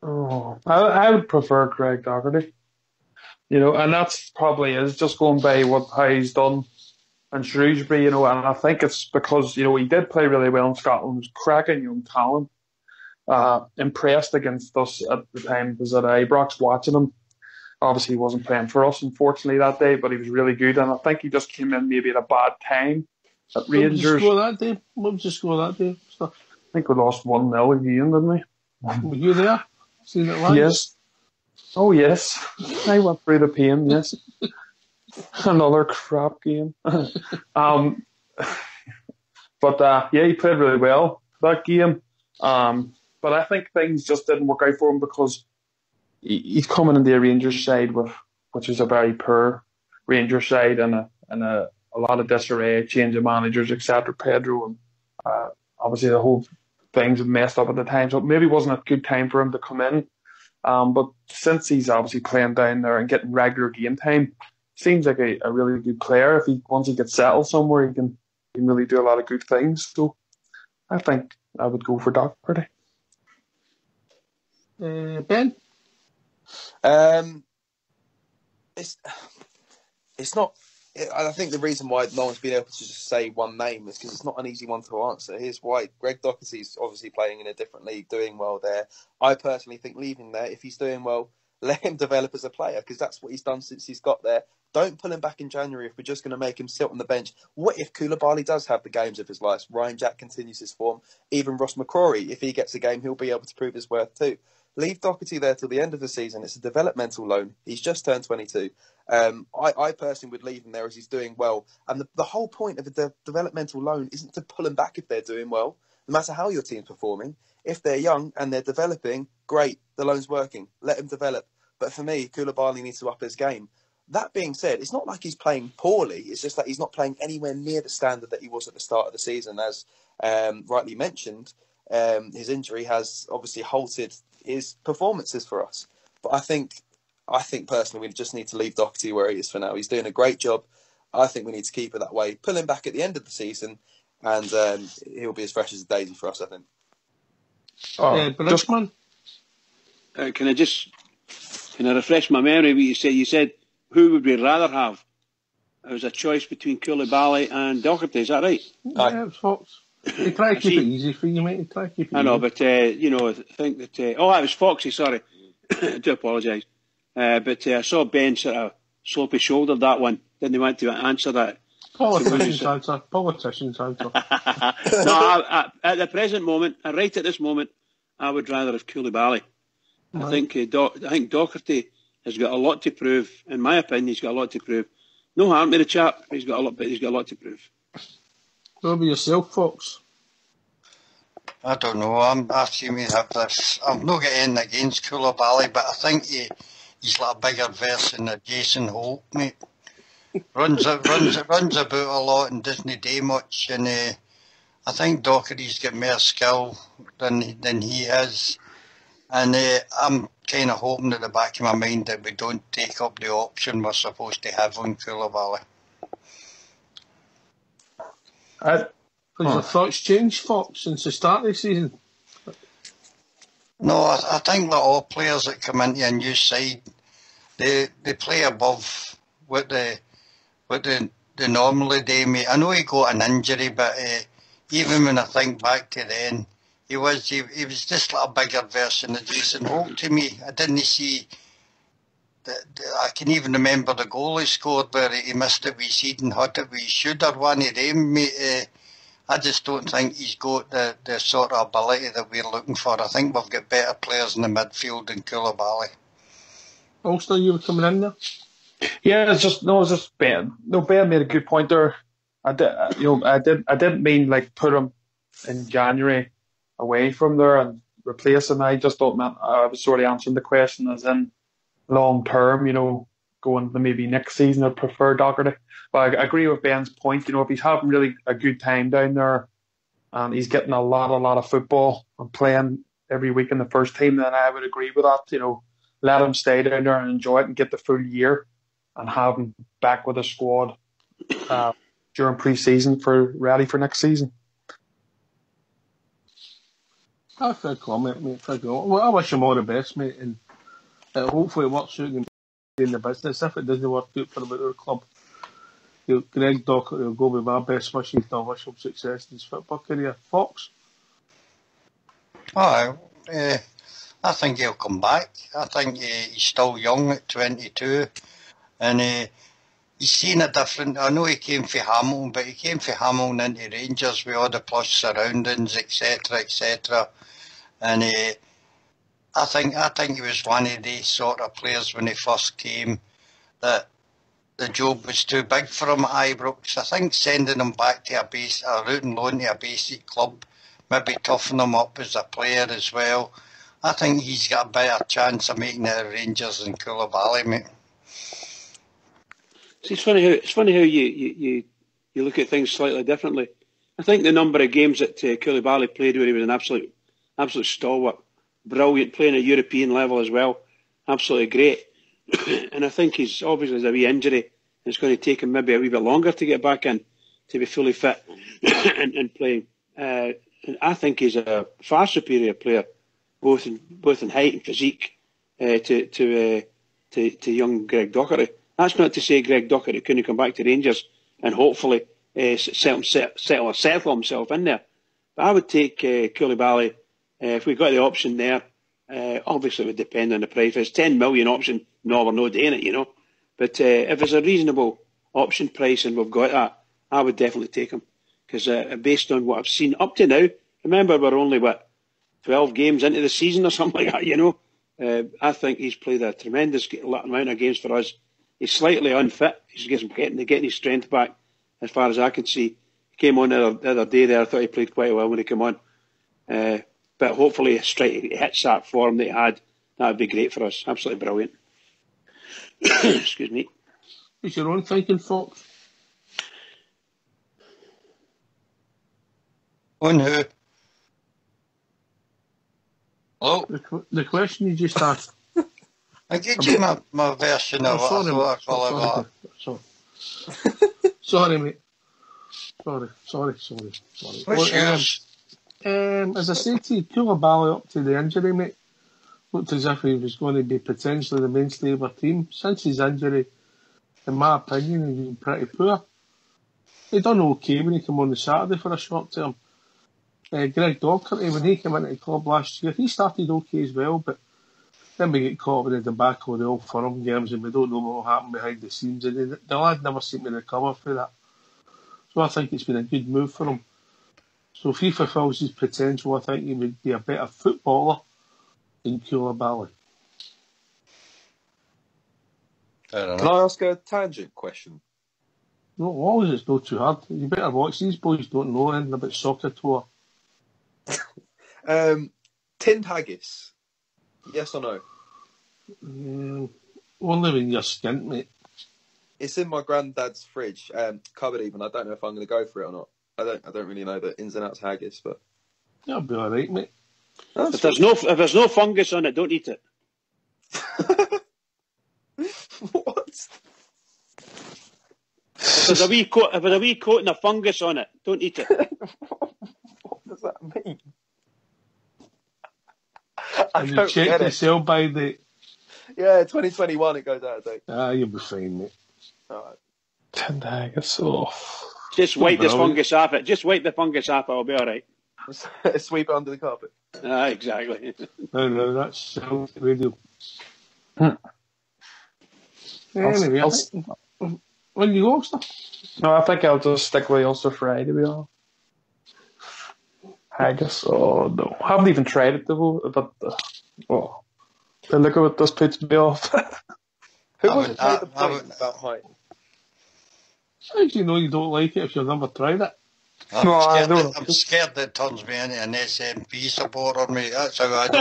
Oh, I would prefer Craig Doherty. And that's probably is just going by how he's done in Shrewsbury, and I think it's because, he did play really well in Scotland, was cracking young talent, impressed against us at the time. He was at Ibrox watching him. Obviously, he wasn't playing for us, unfortunately, that day, but he was really good, and I think he just came in maybe at a bad time at Rangers. What was the score that day? I think we lost 1-0 again, didn't we? Were you there? Seen it live? Yes. Oh, yes. I went through the pain, yes. Another crap game. But, he played really well that game. But I think things just didn't work out for him because he's coming in the Rangers side, which is a very poor Rangers side and a lot of disarray, change of managers, etc. Pedro, and obviously the whole things have messed up at the time, so it maybe wasn't a good time for him to come in. But since he's obviously playing down there and getting regular game time, seems like a really good player. Once he gets settled somewhere, he can really do a lot of good things. So I think I would go for Doherty. Ben? It's not. I think the reason why no one's been able to just say one name is because it's not an easy one to answer. Here's why. Greg Doherty's obviously playing in a different league, doing well there. I personally think leaving there, if he's doing well, let him develop as a player because that's what he's done since he's got there. Don't pull him back in January if we're just going to make him sit on the bench. What if Koulibaly does have the games of his life? Ryan Jack continues his form. Even Ross McCrory, if he gets a game, he'll be able to prove his worth too. Leave Doherty there till the end of the season. It's a developmental loan. He's just turned 22. I personally would leave him there as he's doing well. And the whole point of a developmental loan isn't to pull them back if they're doing well, no matter how your team's performing. If they're young and they're developing, great, the loan's working. Let him develop. But for me, Koulibaly needs to up his game. That being said, it's not like he's playing poorly. It's just that he's not playing anywhere near the standard that he was at the start of the season. As rightly mentioned, his injury has obviously halted his performances for us. But I think personally we just need to leave Doherty where he is for now. He's doing a great job. I think we need to keep it that way. Pull him back at the end of the season and he'll be as fresh as a daisy for us, I think. Bridgman? Can I refresh my memory what you said? You said, who would we rather have? It was a choice between Koulibaly and Doherty, is that right? Yeah, it's Fox. They try to keep it easy for you, mate. I know, but, I think that... it was Foxy, sorry. I do apologise. But I saw Ben sort of sloppy shouldered that one. Didn't want to answer that. Politicians answer. No, at the present moment, right at this moment, I would rather have Koulibaly. Right. I think Doherty has got a lot to prove. In my opinion, he's got a lot to prove. No harm to the chap. He's got a lot to prove. What about yourself, Fox? I don't know. I seem to have this. I've not got anything against Koulibaly, but I think he's like a bigger version of Jason Holt, mate. Runs about a lot and doesn't do much. And I think Doherty's got more skill than he is. And I'm kind of hoping at the back of my mind that we don't take up the option we're supposed to have on Koulibaly. Has your thoughts changed, Fox, since the start of the season? No, I think that all players that come into a new side, they play above what they normally do, mate. I know he got an injury, but even when I think back to then, he was just like a bigger version of Jason Holt to me. I didn't see... I can even remember the goal he scored where he missed it with his head and hit it with his shoulder, one of them, mate. I just don't think he's got the sort of ability that we're looking for. I think we've got better players in the midfield than Koulibaly. Ulster, you were coming in there? Yeah, it's just Ben. No, Ben made a good point there. I didn't mean like put him in January away from there and replace him. I just thought, I was sort of answering the question as in long term, going to maybe next season, I'd prefer Doherty. But I agree with Ben's point. If he's having really a good time down there and he's getting a lot of football and playing every week in the first team, then I would agree with that. let him stay down there and enjoy it and get the full year and have him back with the squad during pre-season ready for next season. Fair comment, mate. Fair comment. Well, I wish him all the best, mate, and hopefully it works out in the business. If it doesn't work out for him at our club, Greg Docherty will go with my best wishes to wish him success in his football career. Fox? Oh, I think he'll come back. I think he's still young at 22, and he's seen a different. I know he came from Hamilton, but he came from Hamilton into Rangers with all the plush surroundings, etc., etc. And I think he was one of these sort of players when he first came that the job was too big for him at Ibrox. I think sending him back to a route and loan to a basic club, maybe toughen him up as a player as well. I think he's got a better chance of making it Rangers than Koulibaly, mate. See, it's funny how you look at things slightly differently. I think the number of games that Koulibaly played where he was an absolute stalwart, brilliant, playing at European level as well, absolutely great. And I think he's obviously there's a wee injury, and it's going to take him maybe a wee bit longer to get back in to be fully fit and playing. And I think he's a far superior player, both in height and physique, to young Greg Docherty. That's not to say Greg Docherty couldn't come back to Rangers and hopefully settle himself in there. But I would take Koulibaly if we got the option there. Obviously, it would depend on the price. If it's 10 million option, no, we're not doing it, you know. But if it's a reasonable option price and we've got that, I would definitely take him. Because based on what I've seen up to now, remember we're only, 12 games into the season or something like that, you know. I think he's played a tremendous amount of games for us. He's slightly unfit. He's getting his strength back, as far as I can see. He came on the other day there. I thought he played quite well when he came on. But hopefully he hits that form that he had. That would be great for us. Absolutely brilliant. Excuse me. What's your own thinking, Fox? On who? Hello? The question you just asked. I gave you my version of what I thought Sorry, mate. Sorry. What's yours? As I said to you, Koulibaly up to the injury, mate, looked as if he was going to be potentially the mainstay of our team. Since his injury, in my opinion, he's been pretty poor. He done okay when he came on the Saturday for a short term. Greg Docherty, when he came into the club last year, he started okay as well, but then we get caught with the debacle of the Old Firm games and we don't know what will happen behind the scenes, and the lad never seemed to recover for that. So I think it's been a good move for him. So if he fulfills his potential, I think he would be a better footballer than Koulibaly. Can I ask a tangent question? No, always it's not too hard. You better watch. These boys don't know anything about soccer tour. Tinned haggis. Yes or no? Only when you're skint, mate. It's in my granddad's fridge, cupboard even. I don't know if I'm going to go for it or not. I don't really know the ins and outs of haggis, but That'll be all right, mate. If there's no fungus on it, don't eat it. What? If there's a wee coating of fungus on it, don't eat it. What does that mean? And you check the sell by date. Yeah, 2021 it goes out of date. You'll be fine, mate. Alright. Tinned haggis off. Just wipe this fungus off it. Just wipe the fungus off it, it'll be alright. Sweep it under the carpet. Exactly. No, that's sound radio. Anyway, when you go, stuff. No, I think I'll just stick with Ulster Fry, to be honest. Haggis, oh no. I haven't even tried it though, but the look of it just puts me off. Who would play the point about height? How do you know you don't like it if you've never tried it? I'm scared that it turns me into an SNP supporter, mate. That's how I do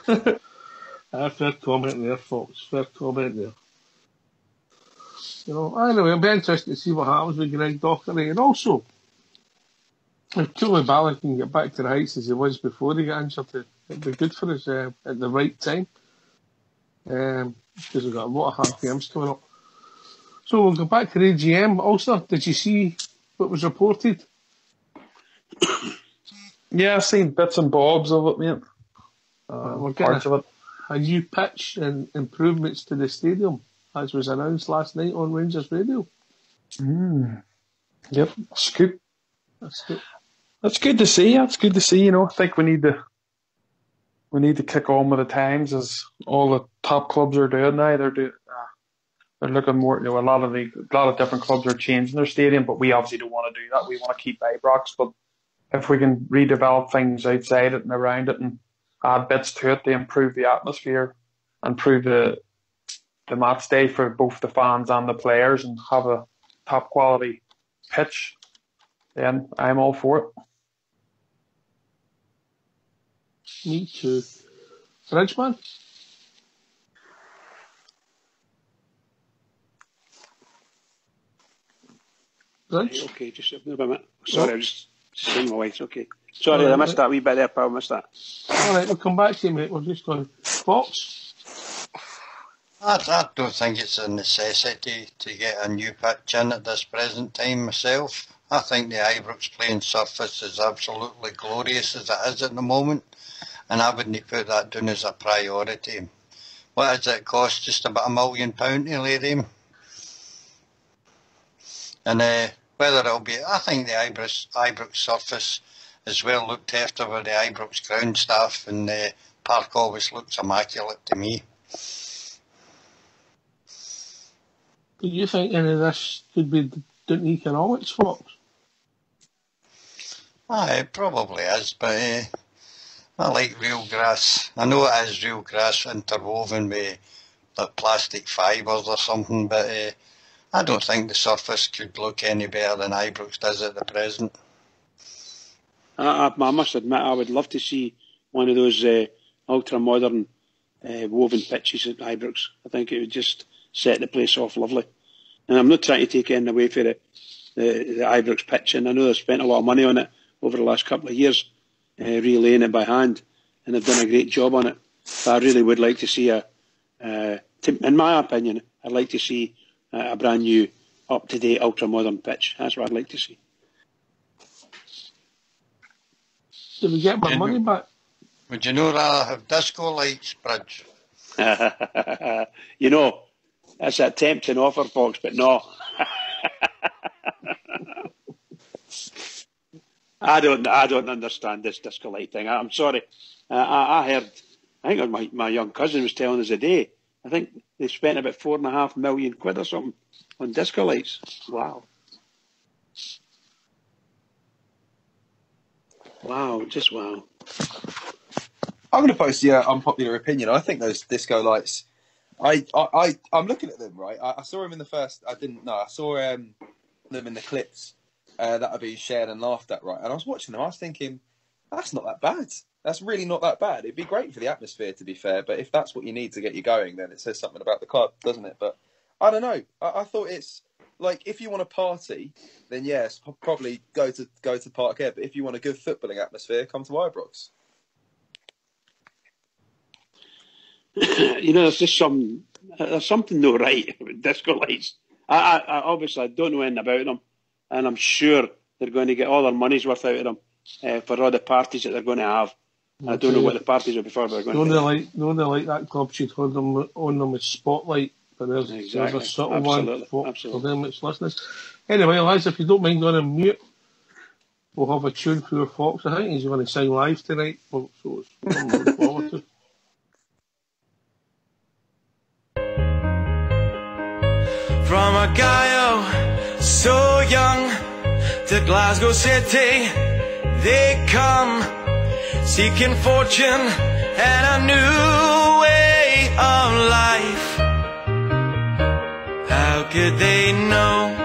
it. Fair comment there, folks. Fair comment there. You know, anyway, it'll be interesting to see what happens with Greg Docherty. And also, if Koulibaly can get back to the heights as he was before he got injured, it'd be good for us at the right time. Because we've got a lot of hard games coming up. So we'll go back to the AGM. Also, did you see what was reported? Yeah, I've seen bits and bobs of it, mate. We're Parts getting of it. a new pitch and improvements to the stadium, as was announced last night on Rangers Radio. Yep, that's good. That's good. That's good to see. That's good to see. I think we need to kick on with the times, as all the top clubs are doing now. They're looking more. A lot of different clubs are changing their stadium, but we obviously don't want to do that. We want to keep Ibrox, but if we can redevelop things outside it and around it and add bits to it to improve the atmosphere, improve the match day for both the fans and the players, and have a top quality pitch, then I'm all for it. Me too. Frenchman? French? Okay, just a minute. Sorry, I was just saying my wife's okay. Sorry, I missed that wee bit there, pal. Missed that. All right, we'll come back to you, mate. We're just going. Fox? I don't think it's a necessity to get a new pitch in at this present time myself. I think the Ibrox playing surface is absolutely glorious as it is at the moment, and I wouldn't put that down as a priority. What does it cost? Just about £1 million to lay them? And whether it'll be, I think the Ibrox surface is well looked after with the Ibrox ground staff, and the park always looks immaculate to me. Do you think any of this could be down to economics, Fox? It probably is, but I like real grass. I know it is real grass interwoven with like plastic fibres or something, but I don't think the surface could look any better than Ibrox does at the present. I must admit, I would love to see one of those ultra-modern woven pitches at Ibrox. I think it would just set the place off lovely. And I'm not trying to take anything away from the Ibrox pitch, and I know they've spent a lot of money on it over the last couple of years, relaying it by hand, and they've done a great job on it. But I really would like to see in my opinion, I'd like to see a brand new, up-to-date, ultra-modern pitch. That's what I'd like to see. Did we get my money back? Would you know rather have disco lights, Bridge? That's a tempting offer, Fox, but no. I don't understand this disco light thing. I'm sorry. I heard, I think it was my young cousin was telling us a day, I think they spent about £4.5 million or something on disco lights. Wow. Wow, just wow. I'm going to post the unpopular opinion. I think those disco lights. I'm looking at them, right. I saw them in the first. I didn't know. I saw them in the clips that are being shared and laughed at, right. And I was watching them. I was thinking, that's not that bad. That's really not that bad. It'd be great for the atmosphere, to be fair. But if that's what you need to get you going, then it says something about the club, doesn't it? But I don't know. I thought it's like, if you want a party, then yes, probably go to Parkhead. But if you want a good footballing atmosphere, come to Ibrox. There's just there's something no right with disco lights. I obviously don't know anything about them, and I'm sure they're going to get all their money's worth out of them for all the parties that they're going to have. I don't know what the parties will be for, but they're going to. No, they like that club should hold them on them with Spotlight, but there's a subtle one for them that's listening. Anyway, lads, if you don't mind going on mute, we'll have a tune for Fox. I think he's going to sing live tonight, so it's something to look forward to. From a guy so young to Glasgow City, they come seeking fortune and a new way of life. How could they know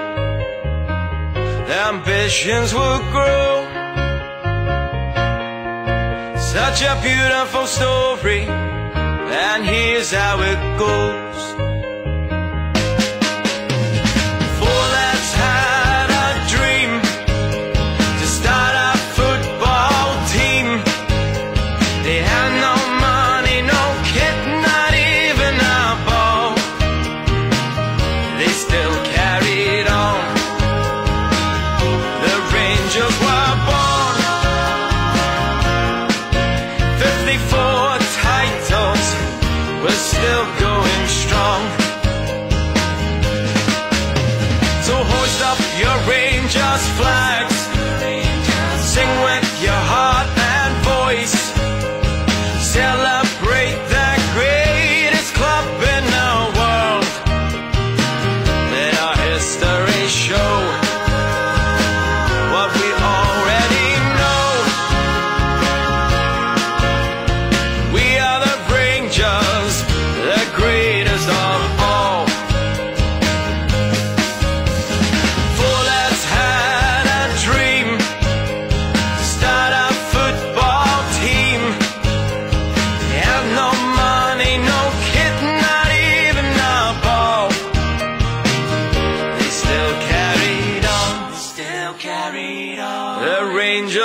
their ambitions would grow? Such a beautiful story, and here's how it goes. They had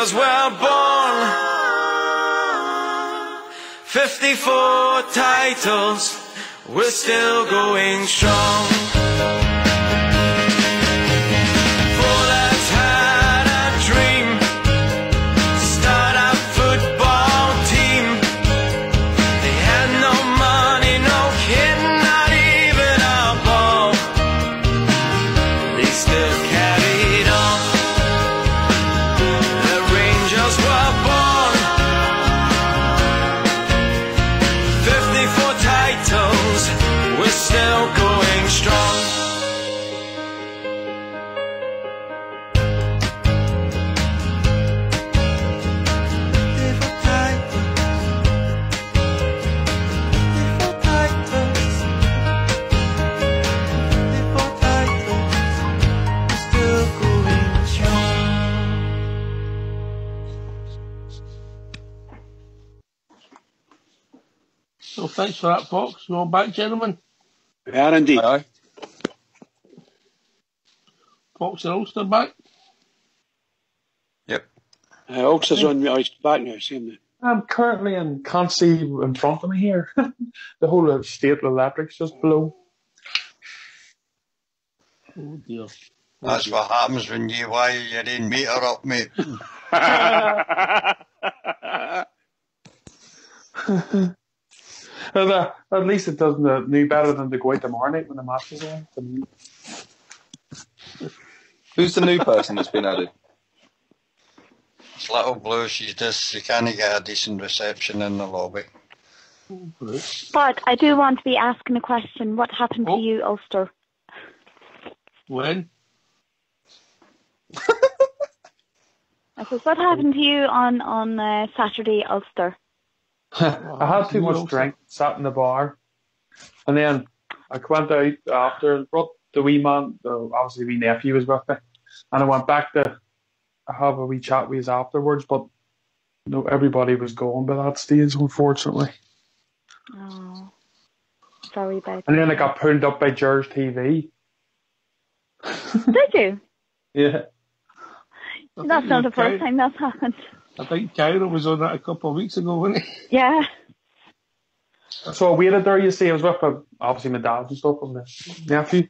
Rangers were born. 54 titles, we're still going strong. For lads had a dream, start a football team. They had no money, no kit, not even a ball. They still carried on. The Rangers were born. 54 titles, we're still going strong. So thanks for that, Fox. You all back, gentlemen? We are indeed. Aye. Fox and Ulster back? Yep. Ulster's on mute. He's back now. See him now. I'm currently and can't see in front of me here. The whole state electric's just below. Oh dear. That's what happens when you wire your own meter up, mate. At least it doesn't no better than to go out tomorrow night when the match is on. Who's the new person that's been added? It's Little Blue, she can't get a decent reception in the lobby. But I do want to be asking a question. What happened to you, Ulster? When? I said, what happened to you on Saturday, Ulster? I had too much drink, sat in the bar, and then I went out after, brought the wee man, obviously wee nephew was with me, and I went back to have a wee chat with us afterwards, but no, everybody was gone by that stage, unfortunately. Oh, sorry about that. And then I got pulled up by Gers TV. Did you? Yeah. That's not the first time that's happened. I think Kyra was on that a couple of weeks ago, wasn't he? Yeah. So I waited there, you see, I was with obviously my dad and stuff and my nephew.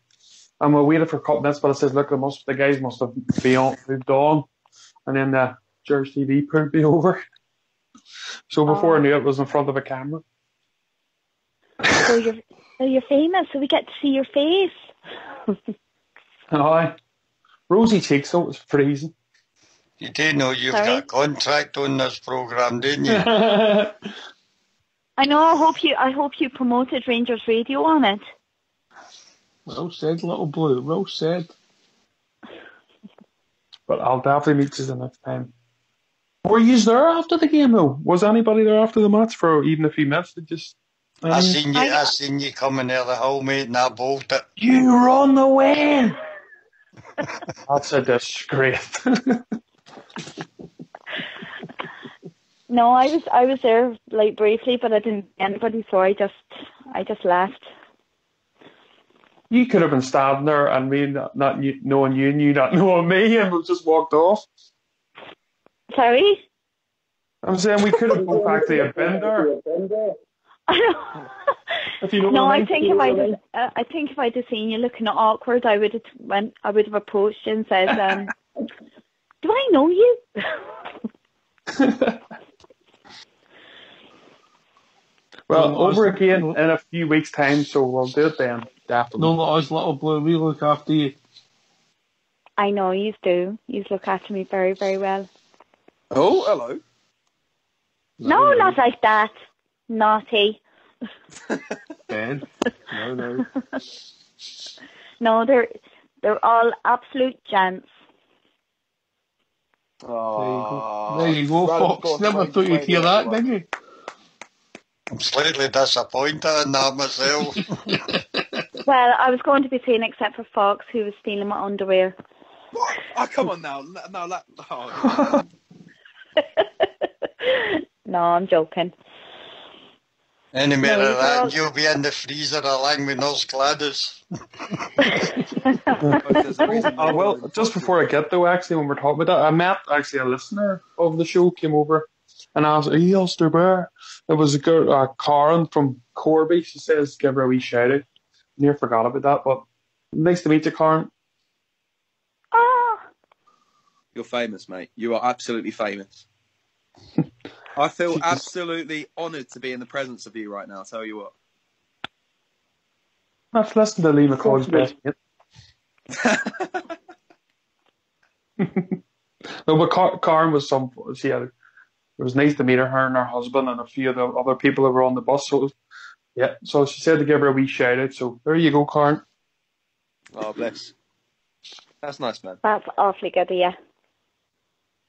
And we waited for a couple of minutes, but I says, look, the guys must have moved on. And then the Gers TV pulled me over. So before I knew it was in front of a camera. So you're famous, so we get to see your face. Aye. Rosy cheeks, so it was freezing. You did know you've Sorry? got a contract on this programme, didn't you? I know. I hope you promoted Rangers Radio on it. Well said, Little Blue. Well said. But I'll definitely meet you the next time. Were you there after the game, though? Was anybody there after the match for even a few minutes? I seen you coming near the hole, mate, and I bolted. You run away! That's a disgrace. No, I was there like briefly, but I didn't see anybody, so I just left. You could have been standing there and me not knowing you and you not knowing me, and we just walked off. Sorry? I'm saying we could have both actually have been there. If you know No, what I think if I'd have seen you looking awkward, I would have approached you and said, "Do I know you?" Well, over again in a few weeks' time, so we'll do it then. Definitely. No, not us, Little Blue. We look after you. I know you do. You look after me very, very well. Oh, hello. No, not like that. Naughty. Ben. No. No, they're all absolute gents. There you go, Fox. Never thought you'd hear that, did you? I'm slightly disappointed in that myself. Well, I was going to be saying except for Fox, who was stealing my underwear. What? Oh, come on now. No, No, I'm joking. Any more No, of that, and you'll be in the freezer along with those Gladys. Well, just before I get though, actually, when we're talking about that, I met actually a listener of the show came over and asked, "Are you Ulster Bear?" It was a girl, Karen from Corby. She says, "Give her a wee shout out." Near forgot about that, but nice to meet you, Karen. You're famous, mate. You are absolutely famous. I feel absolutely honoured to be in the presence of you right now, I'll tell you what. Let's listen to Lee McCall's best mate. No, but Karen was it was nice to meet her and her husband and a few of the other people that were on the bus. So, so she said to give her a wee shout out. So there you go, Karen. Oh, bless. That's nice, man. That's awfully good, yeah.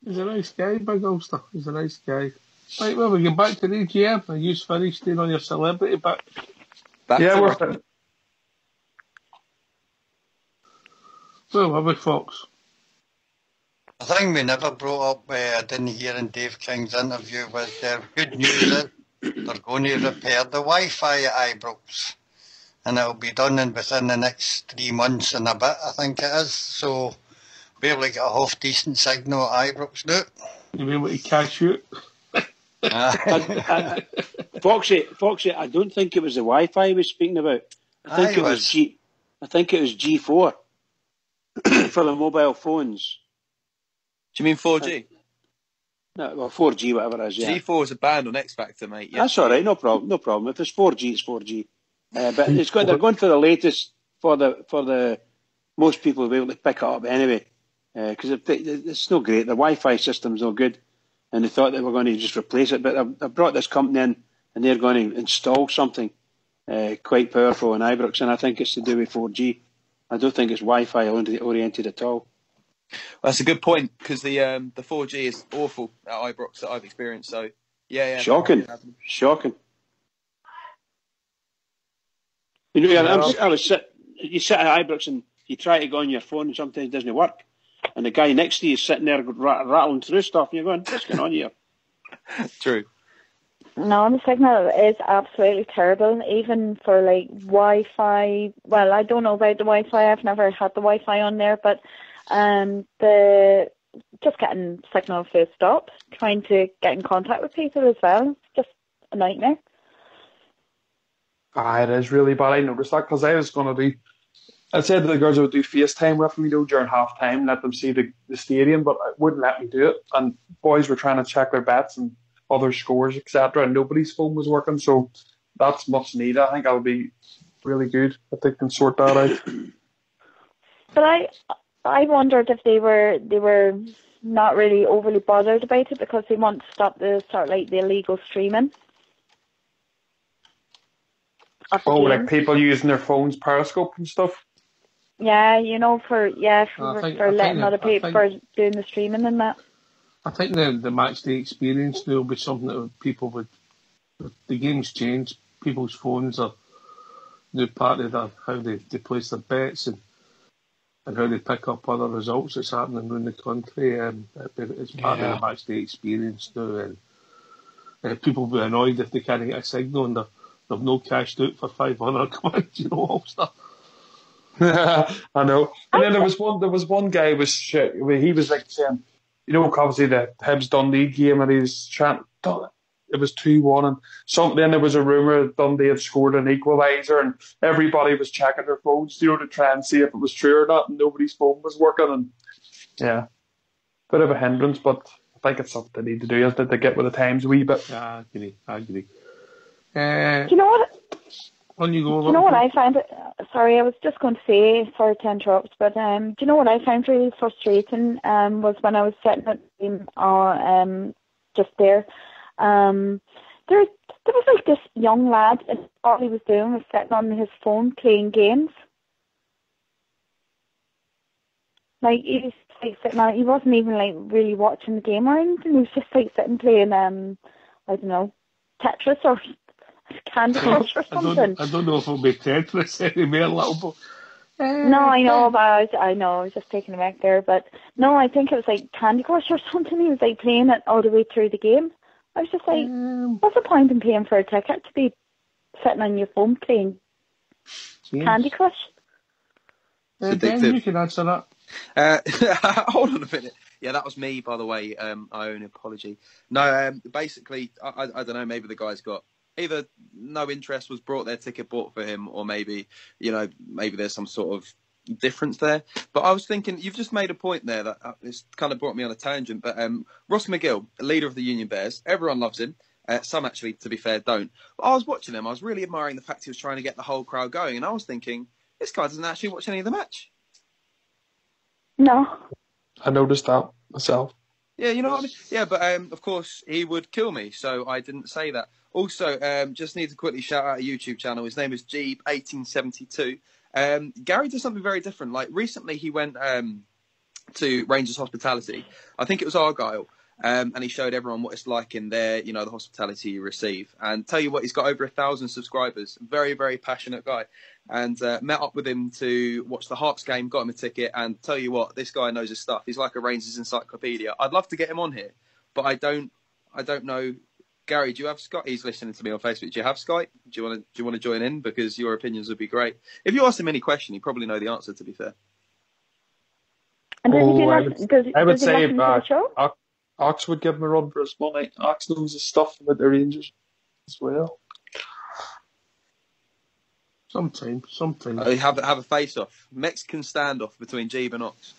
He's a nice guy, Big Ulster. He's a nice guy. Right, well, we get back to the AGM. Are you finished staying on your celebrity back? We're finished. Well, how about Fox? I think we never brought up, I didn't hear in Dave King's interview, but good news is they're going to repair the Wi-Fi at Ibrox. And it'll be done within the next 3 months and a bit, I think it is. So we'll be able to get a half-decent signal at Ibrox now. You'll be able to cash out? Foxy, I don't think it was the Wi-Fi he was speaking about. I think it was G4 for the mobile phones. Do you mean 4G? No, well, 4G, whatever it is. Yeah. G4 is a band on X Factor, mate. Yes. That's all right, no problem. If it's 4G, it's 4G. But they're going for the latest for the most people will be able to pick it up anyway. Because it's no great. The Wi-Fi system's no good, and they thought they were going to just replace it. But they brought this company in, and they're going to install something quite powerful in Ibrox, and I think it's to do with 4G. I don't think it's Wi-Fi oriented at all. Well, that's a good point, because the 4G is awful at Ibrox that I've experienced. So yeah. Shocking. You know, you sit at Ibrox and you try to go on your phone and sometimes it doesn't work. And the guy next to you is sitting there rattling through stuff and you're going, what's going on here? True. No, the signal is absolutely terrible, even for like Wi-Fi. Well, I don't know about the Wi-Fi. I've never had the Wi-Fi on there, but the just getting signal full stop, trying to get in contact with people as well, it's just a nightmare. It is really bad. I noticed that because I said to the girls I would do FaceTime with them, during half time, let them see the stadium, but it wouldn't let me do it. And boys were trying to check their bets and other scores, etc., and nobody's phone was working. So that's much needed. I think that'll be really good if they can sort that out. But I wondered if they were not really overly bothered about it because they want to stop the illegal streaming. Like people using their phones, Periscope and stuff. Yeah, for letting other people doing the streaming and that. I think the match day experience will be something that people would. The game's changed. People's phones are new part of how they place their bets and how they pick up other results that's happening around the country. It's part of the match day experience now, and people will be annoyed if they can't get a signal and they've no cashed out for 500 quid, all stuff. I know. And then there was one guy he was like saying, obviously the Hibs Dundee game, and he was chanting, it was 2-1, and then there was a rumour that Dundee had scored an equaliser, and everybody was checking their phones, to try and see if it was true or not, and nobody's phone was working, and bit of a hindrance, but I think it's something they need to do, isn't it, to get with the times a wee bit. I agree. Do you know what? On you go. Do you know what I found? Sorry, I was just going to say, sorry to interrupt, but do you know what I found really frustrating? Was when I was sitting at the game, just there. There was like this young lad, and all he was doing was sitting on his phone playing games. Like he was like sitting on, he wasn't even like really watching the game or anything. He was just like sitting playing, I don't know, Tetris or Candy Crush or something. I don't know if it'll be Tetris anymore, little boy. No, I know, but I was just taking a back there. But no, I think it was like Candy Crush or something. He was like playing it all the way through the game. I was just like, what's the point in paying for a ticket to be sitting on your phone playing Candy Crush? Ben, you can answer that. Hold on a minute. Yeah, that was me, by the way. I owe an apology. No, basically, I don't know. Maybe the guy's got either no interest, was brought their ticket bought for him, or maybe maybe there's some sort of difference there. But I was thinking, you've just made a point there that it's kind of brought me on a tangent. But Ross McGill, leader of the Union Bears, everyone loves him. Some actually, to be fair, don't. But I was watching him. I was really admiring the fact he was trying to get the whole crowd going, and I was thinking, this guy doesn't actually watch any of the match. No. I noticed that myself. Yeah, you know what I mean? Yeah, but of course, he would kill me, so I didn't say that. Also, just need to quickly shout out a YouTube channel. His name is Jeeb1872. Gary does something very different. Like, recently he went to Rangers Hospitality. I think it was Argyle. And he showed everyone what it's like in there, the hospitality you receive. And tell you what, he's got over 1,000 subscribers. Very, very passionate guy. And met up with him to watch the Hearts game, got him a ticket. And tell you what, this guy knows his stuff. He's like a Rangers encyclopedia. I'd love to get him on here, but I don't know. Gary, do you have Skype? He's listening to me on Facebook. Do you have Skype? Do you want to join in? Because your opinions would be great. If you ask him any question, he'd probably know the answer, to be fair. And I would say Ox would give him a run for his money. Ox knows his stuff about the Rangers as well. Sometimes. Have a face-off. Mexican standoff between Jeeb and Ox.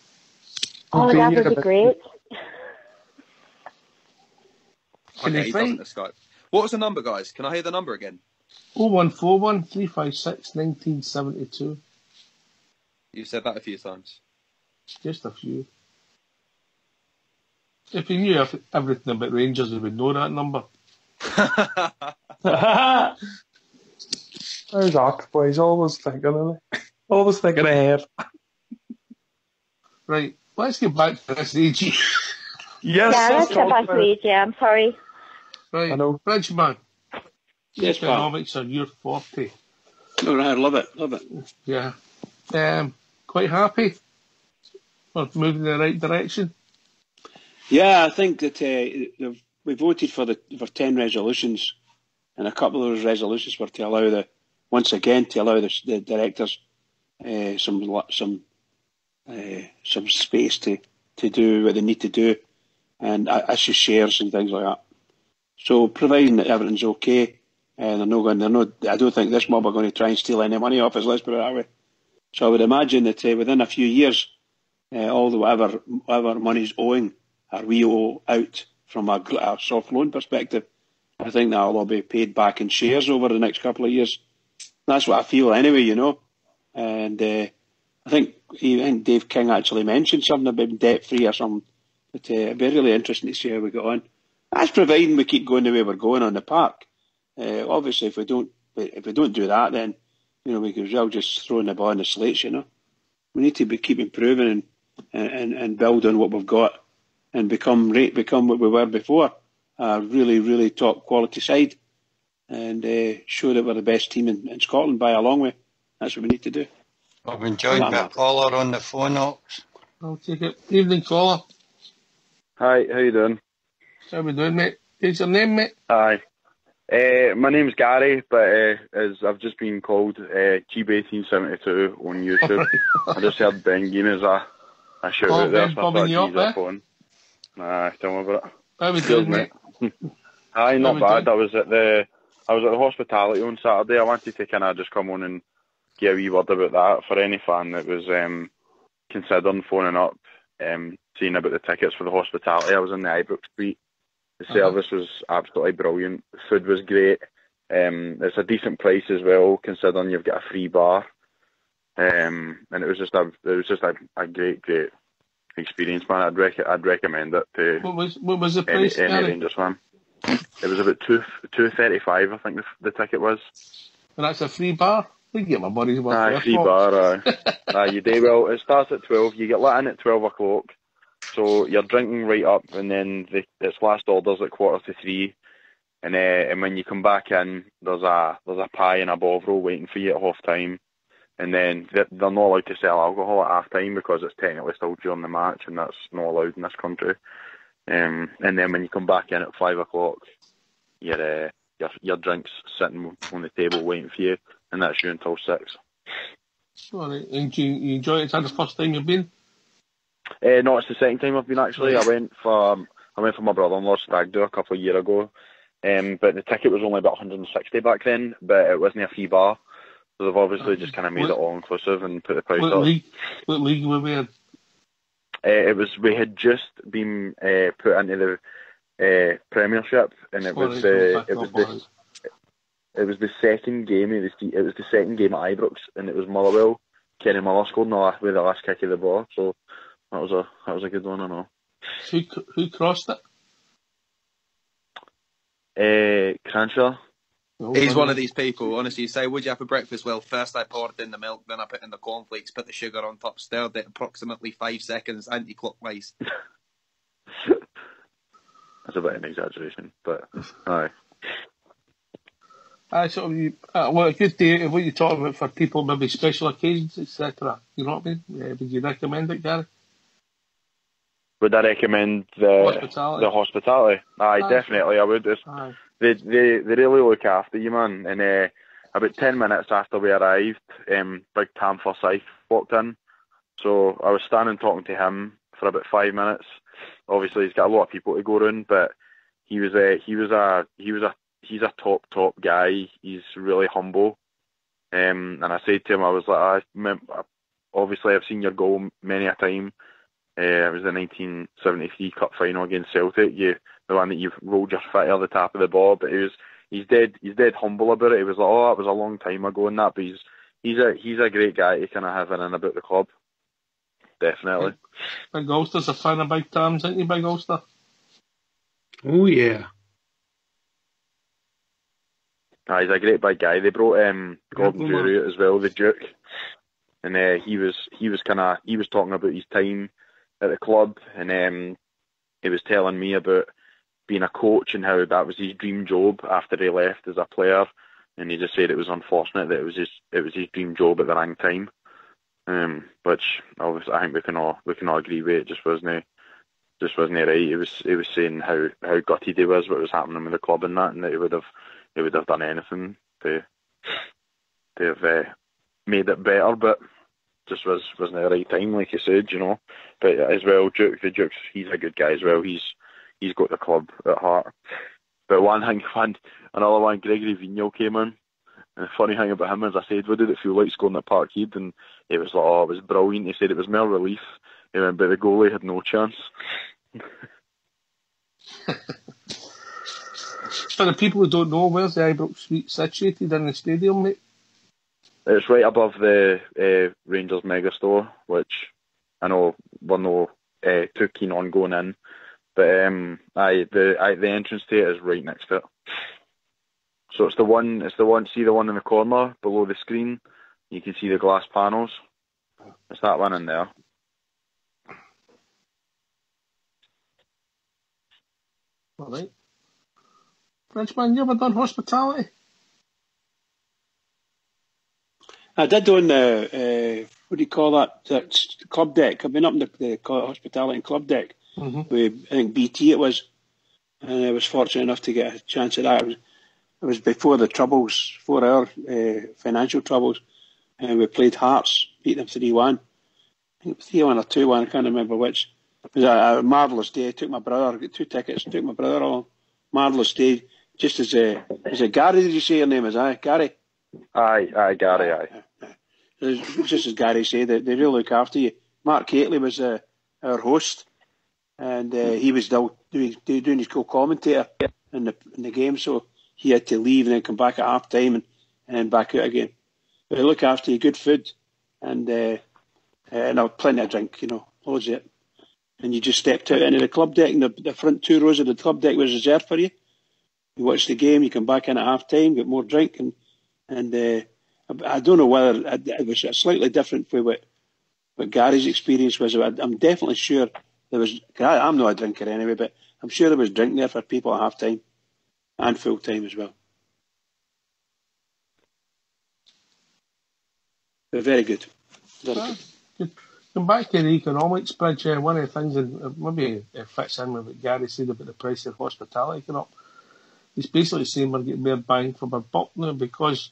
Oh, that would be great. Okay, he doesn't have Skype. What was the number, guys? Can I hear the number again? 0141 356 1972. You said that a few times. Just a few. If he knew everything about Rangers, he would know that number. There's Ox, boys. Always thinking of it. Always thinking ahead. Right, let's get back to this AG. Yes, yeah, let's get back to the AG. I'm sorry. Right, I know. Bridgeman. Yes, pal. Economics are your forte. All right, love it. Yeah. Quite happy. We're moving in the right direction. Yeah, I think that we voted for 10 resolutions, and a couple of those resolutions were to allow the directors some space to do what they need to do, and issue shares and things like that. So, providing that everything's okay, and I don't think this mob are going to try and steal any money off us. Let's put it that way. So, I would imagine that within a few years, all the whatever money's owing, or we owe out from a soft loan perspective, I think that'll all be paid back in shares over the next couple of years. That's what I feel anyway, And I think Dave King actually mentioned something about debt-free or something. But it'd be really interesting to see how we get on. That's providing we keep going the way we're going on the park. Obviously, if we don't do that, then we could as well just throw in the ball in the slates. We need to keep improving and build on what we've got and become what we were before, a really, really top quality side, and show that we're the best team in Scotland by a long way. That's what we need to do. I've been joined by a caller on the phone, Ox. I'll take it. Evening, caller. Hi, how you doing? How we doing, mate? What's your name, mate? Hi. My name's Gary, but as I've just been called Jeeb1872 on YouTube. I just heard Ben Ginn as a shout out there, so I thought I'd use that phone. Tell me about it. How we doing, mate? Hi, not bad. I was at the hospitality on Saturday. I wanted to kind of just come on and get a wee word about that for any fan that was considering phoning up, seeing about the tickets for the hospitality. I was in the Ibrox suite. The service was absolutely brilliant. The food was great. It's a decent price as well, considering you've got a free bar. And it was just a great experience, man. I'd recommend it to what was the price, any Rangers fan. It was about $2.35, I think the ticket was. And that's a free bar? We can get my money's worth. Aye, free bar, aye. You do well. It starts at 12. You get let in at 12 o'clock. So you're drinking right up, and then it's last orders at 2:45. And when you come back in, there's a pie and a bovril waiting for you at half time. And then they're not allowed to sell alcohol at half time because it's technically still during the match, and that's not allowed in this country. And then when you come back in at 5 o'clock, you're your drinks sitting on the table waiting for you, and that's you until 6. All right. And you enjoy it? Is that the first time you've been? No, it's the second time I've been actually. I went for my brother-in-law's stag do a couple of years ago, but the ticket was only about 160 back then, but it wasn't a free bar, so they've obviously just kind of made it all-inclusive and put the price up. What league were we in? We had just been put into the Premiership, and it was the second game. It was the second game at Ibrox, and it was Motherwell. Kenny Miller scored with the last kick of the ball, so that was a good one. I know. Who crossed it? Cranshaw. He's one of these people, honestly. You say, would you have for breakfast? Well, first I poured in the milk, then I put in the cornflakes, put the sugar on top, stirred it approximately 5 seconds anti-clockwise. That's a bit of an exaggeration, but aye. So what a good day, what you talking about for people, maybe special occasions, etc. You know what I mean? Would you recommend it, Gary? Would I recommend the hospitality? Aye, definitely I would. They really look after you, man. And about 10 minutes after we arrived, Big Tam Forsyth walked in. So I was standing talking to him for about 5 minutes. Obviously, he's got a lot of people to go around, but he's a top guy. He's really humble. And I said to him, I was like, obviously I've seen your goal many a time. It was the 1973 Cup final against Celtic. The one that you've rolled your foot at the top of the ball. But he's dead humble about it. He was like, oh, that was a long time ago and that. But he's a great guy to kind of have in and about the club. Definitely. Big Ulster's a fan of Big Tams, isn't he, Big Ulster? Oh yeah. He's a great big guy. They brought Gordon Drury out as well, the Duke, and he was talking about his time at the club, and he was telling me about being a coach and how that was his dream job after he left as a player, and he just said it was unfortunate that it was his dream job at the wrong time, which obviously I think we can all agree with. It just wasn't right. He was saying how gutted he was what was happening with the club and that, and that he would have done anything to have made it better, but just wasn't the right time, like you said, you know. But as well, the Duke's he's a good guy as well. He's got the club at heart. But another one, Gregory Vigneault came in, and the funny thing about him is I said, what did it feel like scoring at Parkhead? And he was like, oh, it was brilliant. He said it was more relief, but the goalie had no chance. For the people who don't know, where's the Ibrox Suite situated in the stadium, mate? It's right above the Rangers Megastore, which I know we're not too keen on going in, but the entrance to it is right next to it. So it's the one. See the one in the corner below the screen. You can see the glass panels. It's that one in there. All right. Frenchman, you ever done hospitality? I did on the, what do you call that? That's club deck. I've been up in the hospitality and club deck with, I think, BT it was. And I was fortunate enough to get a chance at that. It was before the troubles, 4 hour financial troubles. And we played Hearts, beat them 3-1. I think 3-1 or 2-1, I can't remember which. It was a marvellous day. I took my brother, I got 2 tickets, took my brother along. Marvellous day. Just as is it Gary, did you say your name is? Gary? Aye, Gary, aye. Just as Gary said, they really look after you. Mark Catley was our host, and he was still doing his co-commentator in the game, so he had to leave and then come back at half time and then back out again. But they look after you, good food, and plenty of drink, loads of it. And you just stepped out into the club deck, and the front 2 rows of the club deck was reserved for you. You watch the game, you come back in at half time, get more drink, and I don't know whether it was slightly different for what Gary's experience was. I'm definitely sure there was. I'm not a drinker anyway, but I'm sure there was drink there for people at half time and full time as well. But very good. Very good. Come back to the economics, Bridge. One of the things, and maybe it fits in with what Gary said about the price of hospitality going up. he's basically saying we're getting more bang for our buck now because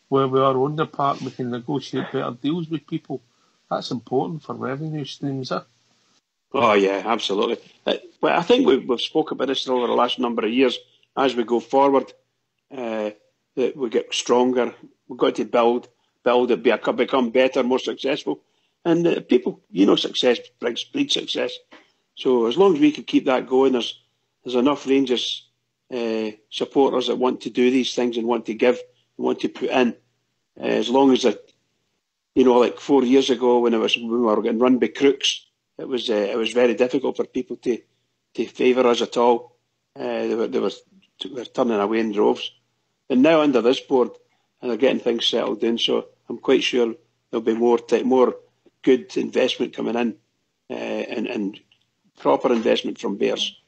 where we are on the park, we can negotiate better deals with people. That's important for revenue streams, Oh, yeah, absolutely. But I think we've spoken about this over the last number of years. As we go forward, that we get stronger. We've got to build it, become better, more successful. And people, success breeds success. So as long as we can keep that going, there's enough Rangers supporters that want to do these things and want to give, and want to put in. As long as like 4 years ago when we were getting run by crooks, it was very difficult for people to favour us at all. They were turning away in droves. And now under this board, and they're getting things settled in. So I'm quite sure there'll be more good investment coming in, and proper investment from Bears.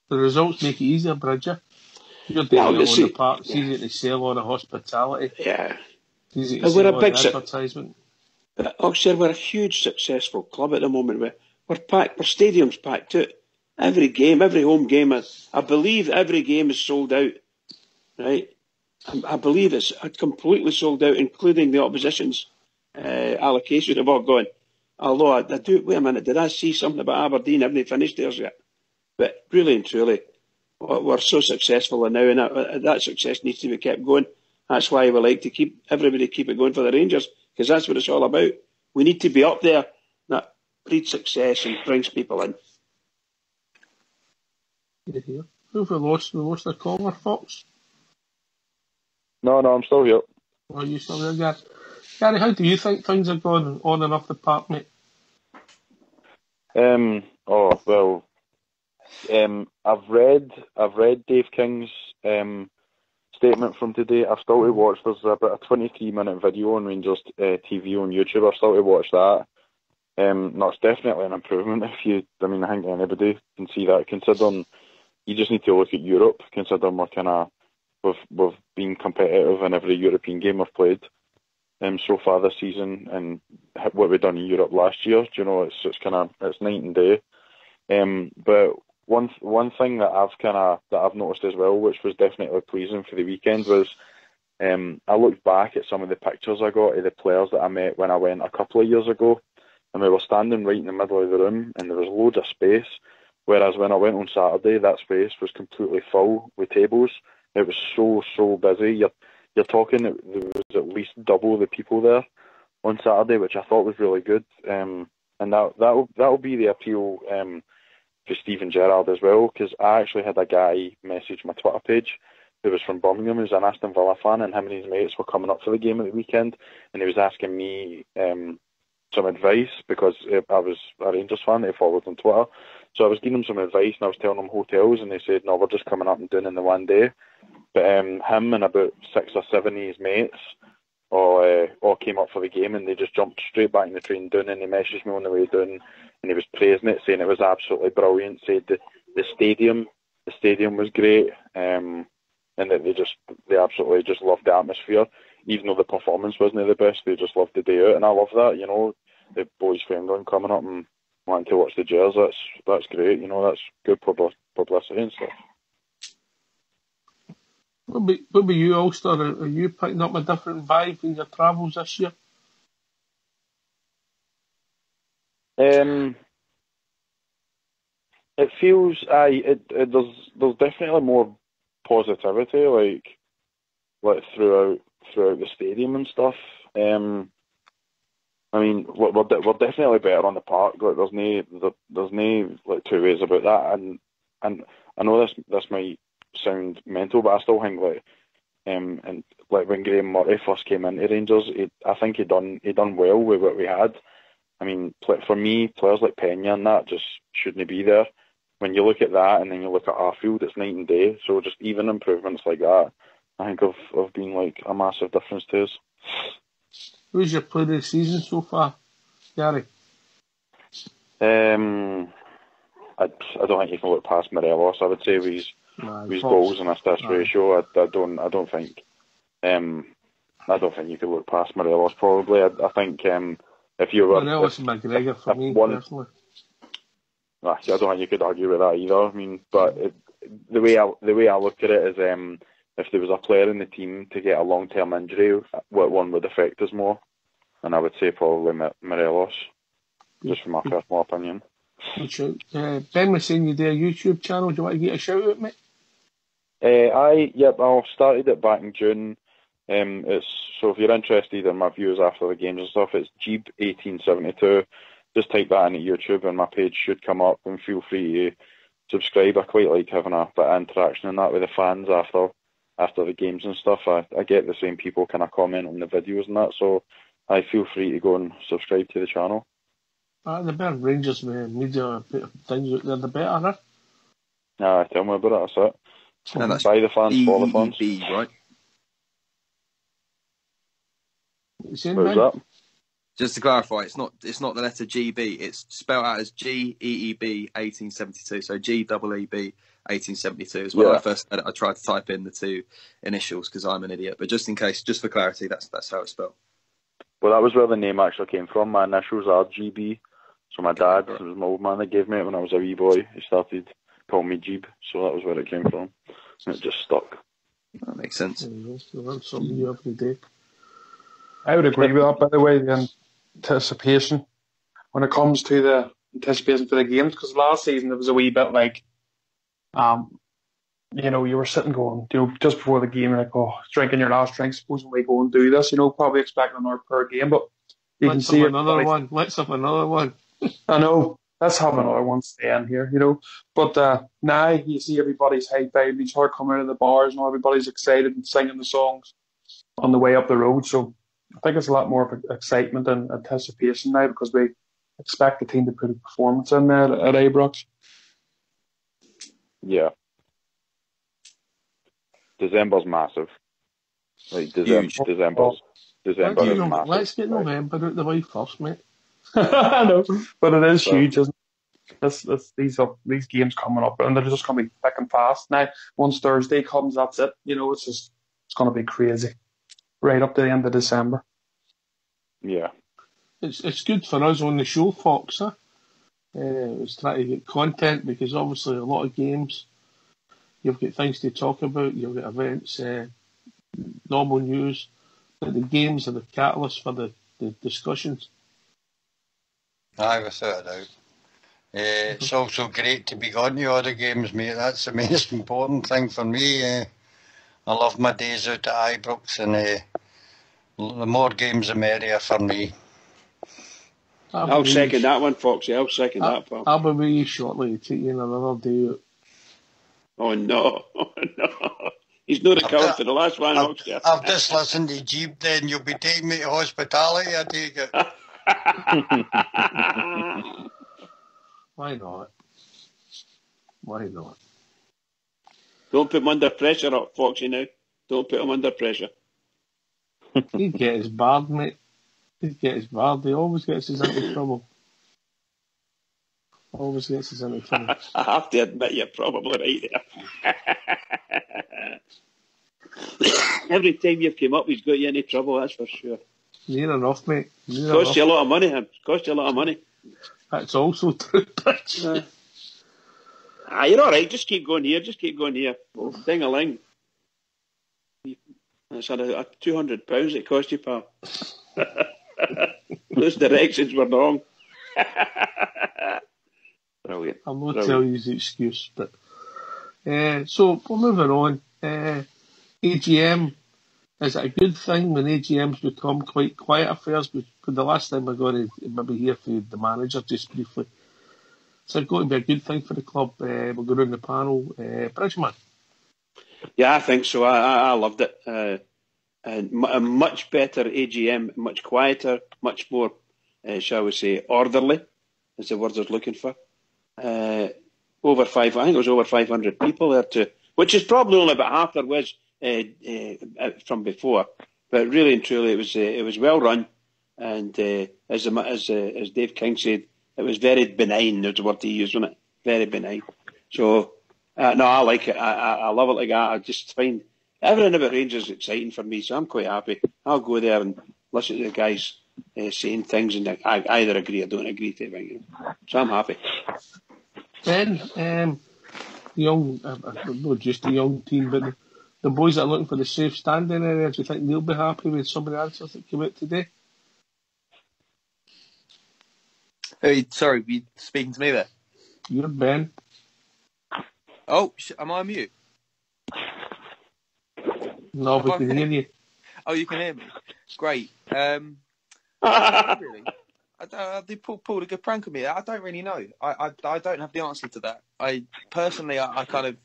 The results make it easier, Bridger. You're doing it on the park. It's easy to sell all the hospitality. Yeah. It's easy to sell all the advertisement. Oxford, we're a huge successful club at the moment. We're packed. Our stadium's packed out. Every game, every home game, I believe every game is sold out. Right? I believe it's completely sold out, including the opposition's allocation of all going. Although I do, wait a minute, did I see something about Aberdeen? Haven't they finished theirs yet? But really and truly, we're so successful now, and that success needs to be kept going. That's why we like to keep it going for the Rangers, because that's what it's all about. We need to be up there. That breeds success and brings people in. Who have we lost? We lost the caller, Fox? No, I'm still here. Are you still there, Gary? Gary, how do you think things are going on and off the park, mate? I've read Dave King's statement from today. I've still to watch. There's about a 23-minute video on Rangers TV on YouTube. I've still to watch that. No, it's definitely an improvement. I think anybody can see that. Considering you just need to look at Europe. Considering we've been competitive in every European game we've played so far this season, and what we've done in Europe last year. It's night and day. But one thing that I've noticed as well, which was definitely pleasing for the weekend, was I looked back at some of the pictures I got of the players that I met when I went a couple of years ago, and we were standing right in the middle of the room, and there was loads of space. Whereas when I went on Saturday, that space was completely full with tables. It was so busy. You're talking there was at least double the people there on Saturday, which I thought was really good. And that'll be the appeal for Steven Gerrard as well, because I actually had a guy message my Twitter page who was from Birmingham, who's an Aston Villa fan, and him and his mates were coming up for the game at the weekend, and he was asking me some advice, because I was a Rangers fan that he followed on Twitter. So I was giving him some advice, and I was telling him hotels, and they said, no, we're just coming up and doing in the one day. But him and about 6 or 7 of his mates all came up for the game, and they just jumped straight back in the train down, and he messaged me on the way down, and he was praising it, saying it was absolutely brilliant, said the stadium was great, and that they absolutely just loved the atmosphere, even though the performance wasn't the best. They just loved the day out, and I love that. The boys from England coming up and wanting to watch the Jers, that's great. That's good publicity and stuff. What about you, Ulster? Are you picking up a different vibe in your travels this year? It feels there's definitely more positivity, like throughout the stadium and stuff. We're definitely better on the park. Like, there's no like two ways about that. And I know this might sound mental, but I still think and like when Graham Murray first came into Rangers, I think he done well with what we had. I mean, for me, players like Pena and that just shouldn't be there. When you look at that and then you look at Arfield, it's night and day. So just even improvements like that, I think have been like a massive difference to us. Who's your player of the season so far, Gary? I don't think you can look past Morelos. I would say with his goals and assist ratio, I don't think you could look past Morelos. Probably, I think if you were... Morelos and McGregor for me, personally. See, I don't think you could argue with that either. I mean, but the way I look at it is, if there was a player in the team to get a long-term injury, what one would affect us more? And I would say probably Morelos, just from my personal opinion. Ben was saying you do a YouTube channel. Do you want to get a shout out, mate? I started it back in June. So if you're interested in my views after the games and stuff, it's Jeeb1872. Just type that into YouTube and my page should come up, and feel free to subscribe. I quite like having a bit of interaction and that with the fans after the games and stuff. I get the same people kind of comment on the videos and that, so I feel free to go and subscribe to the channel. The better Rangers media things out there, the better, huh? Tell me about it, that's it. And that's by the fans, for the fans. right? What was that? Just to clarify, it's not the letter GB. It's spelled out as GEEB 1872. So GEEB 1872 is when I first said it. I tried to type in the two initials because I'm an idiot. But just in case, just for clarity, that's how it's spelled. Well, that was where the name actually came from. My initials are GB. So my dad, it was my old man that gave me it when I was a wee boy. He started calling me Jeeb, so that was where it came from. And it just stuck. That makes sense. You learn something new every day. I would agree with that, by the way, the anticipation when it comes to the anticipation for the games, because last season it was a wee bit like, you were sitting going, just before the game, you're like, drinking your last drink, supposing we go and do this, probably expecting another per game, but Let's have another one. I know. Let's have another one staying here, But now you see everybody's high-fiving each other coming out of the bars, and everybody's excited and singing the songs on the way up the road. So I think it's a lot more of excitement and anticipation now because we expect the team to put a performance in there at Ibrox. Yeah. December's massive. December is massive. Let's get November out the way first, mate. I know, but it is huge, isn't it? These games coming up, and they're just going to be thick and fast. Now, once Thursday comes, that's it. It's going to be crazy, right up to the end of December. Yeah, it's good for us on the show, Fox. Huh? It's trying to get content because obviously a lot of games, you've got things to talk about. You've got events, normal news, but the games are the catalyst for the discussions. Aye, without a doubt. It's also great to be going to all the games, mate. That's the most important thing for me. I love my days out at Ibrox, and the more games the merrier for me. I'll second that one, Foxy. I'll second that, pal. I'll be with you shortly to take you in another day out. Oh, no. He's not recovered for the last one, Foxy. I've just listened to Jeeb then. You'll be taking me to hospitality, I take it. Why not? Don't put him under pressure, Foxy, now. Don't put him under pressure. He'd get his barred, mate. He always gets us into trouble. I have to admit, you're probably right there. Every time you've come up, he's got you into trouble, that's for sure. Near enough, mate. Costs you a lot of money, him. Costs you a lot of money. That's also true, bitch. You're all right. Just keep going here. Ding-a-ling. That's a £200 it cost you, pal. Those directions were wrong. Brilliant. I'll not tell you the excuse, but so we're moving on. AGM. Is it a good thing when AGMs become quite quiet affairs? Because the last time we're going to maybe hear from the manager just briefly. So it's going to be a good thing for the club. We'll go around the panel. Bridgeman. Yeah, I think so. I loved it. A much better AGM, much quieter, much more, shall we say, orderly, is the word I was looking for. I think it was over 500 people there too, which is probably only about half there was from before, but really and truly it was well run, and as Dave King said, it was very benign. That's the word he used, wasn't it? Very benign. So no, I like it. I love it like that. I just find everything about Rangers exciting for me, so I'm quite happy. I'll go there and listen to the guys saying things, and I either agree or don't agree to it. So I'm happy. Ben, not just the young team, but the boys that are looking for the safe standing area, do you think they'll be happy with some of the answers that came out today? Hey, sorry, were you speaking to me there? You're Ben. Oh, am I on mute? No, we can hear you. Oh, you can hear me? Great. Really? They pulled a good prank on me. I don't really know. I don't have the answer to that. I personally don't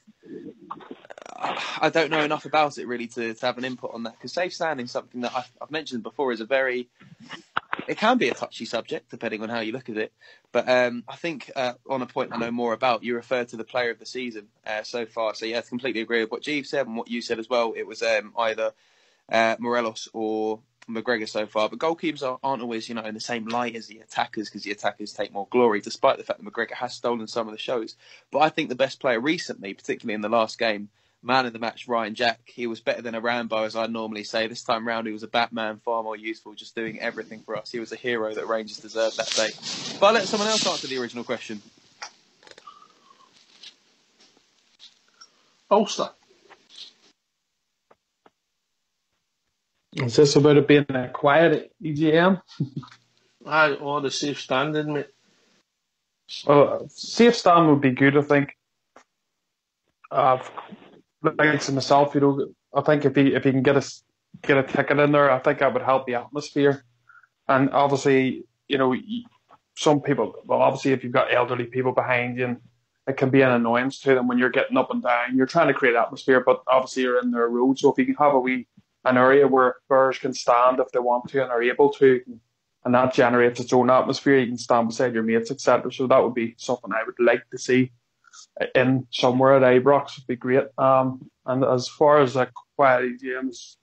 know enough about it really to have an input on that, because safe standing is something that I've mentioned before is it can be a touchy subject depending on how you look at it. But I think on a point I know more about, you referred to the player of the season so far. So yeah, I completely agree with what Jeeves said and what you said as well. It was either Morelos or McGregor so far, but goalkeepers aren't always, in the same light as the attackers, because the attackers take more glory, despite the fact that McGregor has stolen some of the shows. But I think the best player recently, particularly in the last game, man of the match, Ryan Jack, he was better than a Rambo, as I normally say. This time round, he was a Batman, far more useful, just doing everything for us. He was a hero that Rangers deserved that day. But I'll let someone else answer the original question. Ulster. Is this about it being quiet at EGM? Or the safe standing, mate. Safe stand would be good, I think. Like myself, I think if he can get a ticket in there, I think that would help the atmosphere. And obviously, some people, well, obviously if you've got elderly people behind you, it can be an annoyance to them when you're getting up and down. You're trying to create atmosphere, but obviously you're in their road. So if you can have an area where bears can stand if they want to and are able to, and that generates its own atmosphere, you can stand beside your mates, etc. So that would be something I would like to see in somewhere at Ibrox. Would be great. And as far as the quiet games,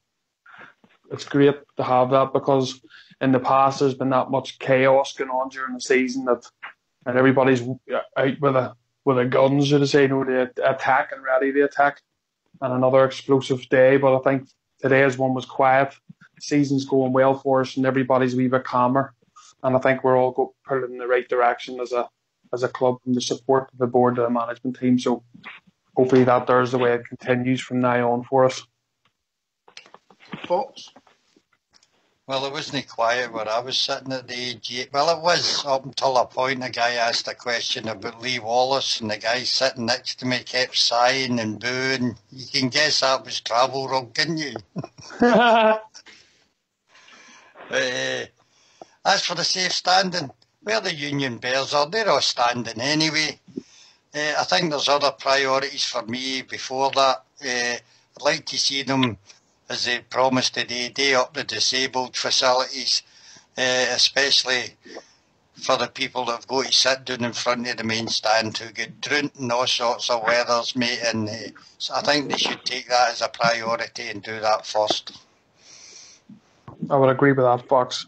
it's great to have that, because in the past there's been that much chaos going on during the season and everybody's out with a guns, to say, to attack and ready to attack, and another explosive day. But I think today's one was quiet. The season's going well for us, and everybody's a wee bit calmer. And I think we're all put in the right direction as a club, from the support of the board to the management team. So hopefully there's the way it continues from now on for us. Thoughts? Well, it wasn't quiet where I was sitting at the AG. Well, it was up until a point. A guy asked a question about Lee Wallace, and the guy sitting next to me kept sighing and booing. You can guess that was travel rug, can you? As for the safe standing, where the Union Bears are, they're all standing anyway. I think there's other priorities for me before that. I'd like to see them, as they promised today, day up the disabled facilities, especially for the people that have got to sit down in front of the main stand who get drowned in all sorts of weathers, mate. And so I think they should take that as a priority and do that first. I would agree with that, Fox.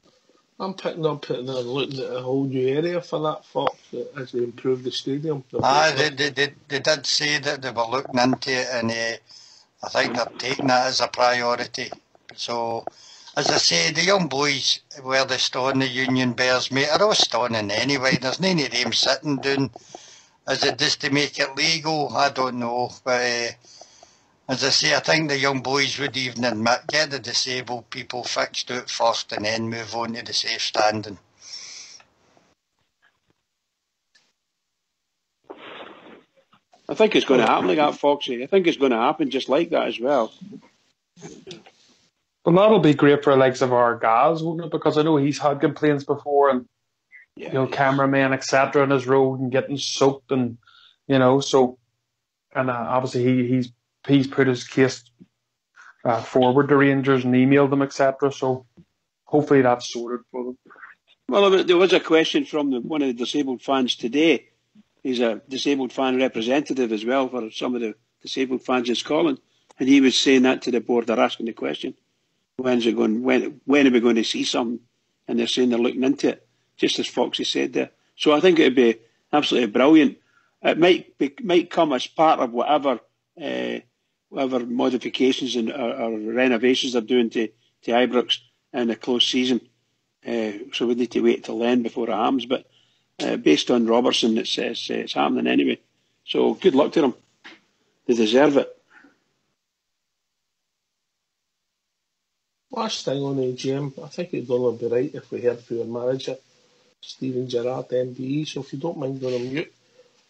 I'm picking up at looking at a whole new area for that, Fox, as they improve the stadium. They did say that they were looking into it, and I think they're taking that as a priority. So, as I say, the young boys, where they stone the Union Bears, mate, are all stoning anyway. There's none of them sitting down. Is it just to make it legal? I don't know. But as I say, I think the young boys would even admit, get the disabled people fixed out first and then move on to the safe standing. I think it's going to happen like that, Foxy. I think it's going to happen just like that as well. Well, that'll be great for the likes of our guys, won't it? Because I know he's had complaints before, and cameramen, etc., on his road and getting soaked, and so, and obviously he's put his case forward to Rangers and emailed them, etc. So hopefully that's sorted for them. Well, there was a question from one of the disabled fans today. He's a disabled fan representative as well for some of the disabled fans in Scotland, and he was saying that to the board. They're asking the question, when are we going to see something? And they're saying they're looking into it, just as Foxy said there. So I think it would be absolutely brilliant. It might come as part of whatever modifications or renovations they're doing to Ibrox in a close season. so we need to wait till then before it happens. But based on Robertson, it's happening anyway. So good luck to them. They deserve it. Last thing on AGM, I think it'd only be right if we heard from our manager, Stephen Gerrard, MBE. So if you don't mind going on mute,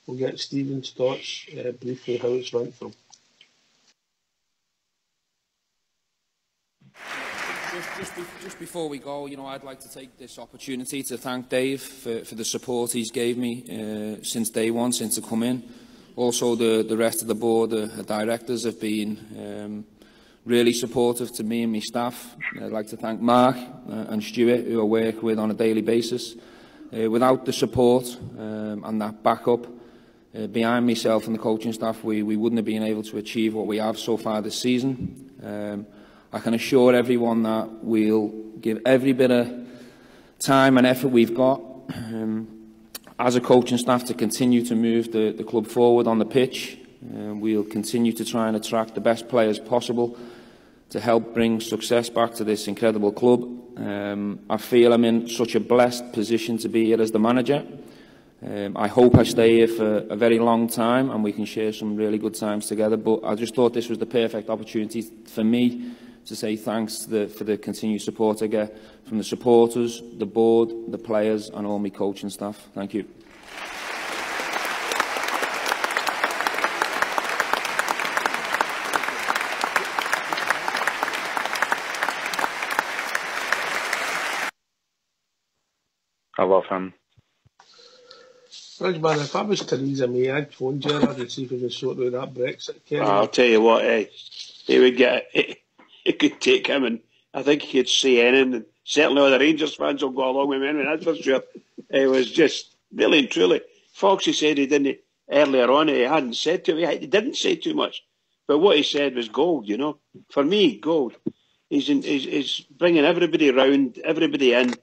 we'll get Stephen's thoughts briefly how it's went for him. Just before we go, I'd like to take this opportunity to thank Dave for the support he's gave me since day one, since I come in. Also, the rest of the board, the directors have been really supportive to me and my staff. I'd like to thank Mark and Stuart, who I work with on a daily basis. Without the support and that backup behind myself and the coaching staff, we wouldn't have been able to achieve what we have so far this season. I can assure everyone that we'll give every bit of time and effort we've got as a coaching staff to continue to move the club forward on the pitch. We'll continue to try and attract the best players possible to help bring success back to this incredible club. I feel I'm in such a blessed position to be here as the manager. I hope I stay here for a very long time and we can share some really good times together. But I just thought this was the perfect opportunity for me to say thanks for the continued support I get from the supporters, the board, the players and all my coaching staff. Thank you. I love him. Right, man, if I was Theresa May, I'd phone Gerrard and see if we could sort out that Brexit. I'll tell you what, he would get it could take him, and I think he could say anything. And certainly all the Rangers fans will go along with me, that's for sure. It was just really and truly. Foxy said he didn't earlier on. He hadn't said too much. He didn't say too much, but what he said was gold. For me, gold. He's bringing everybody round, everybody in,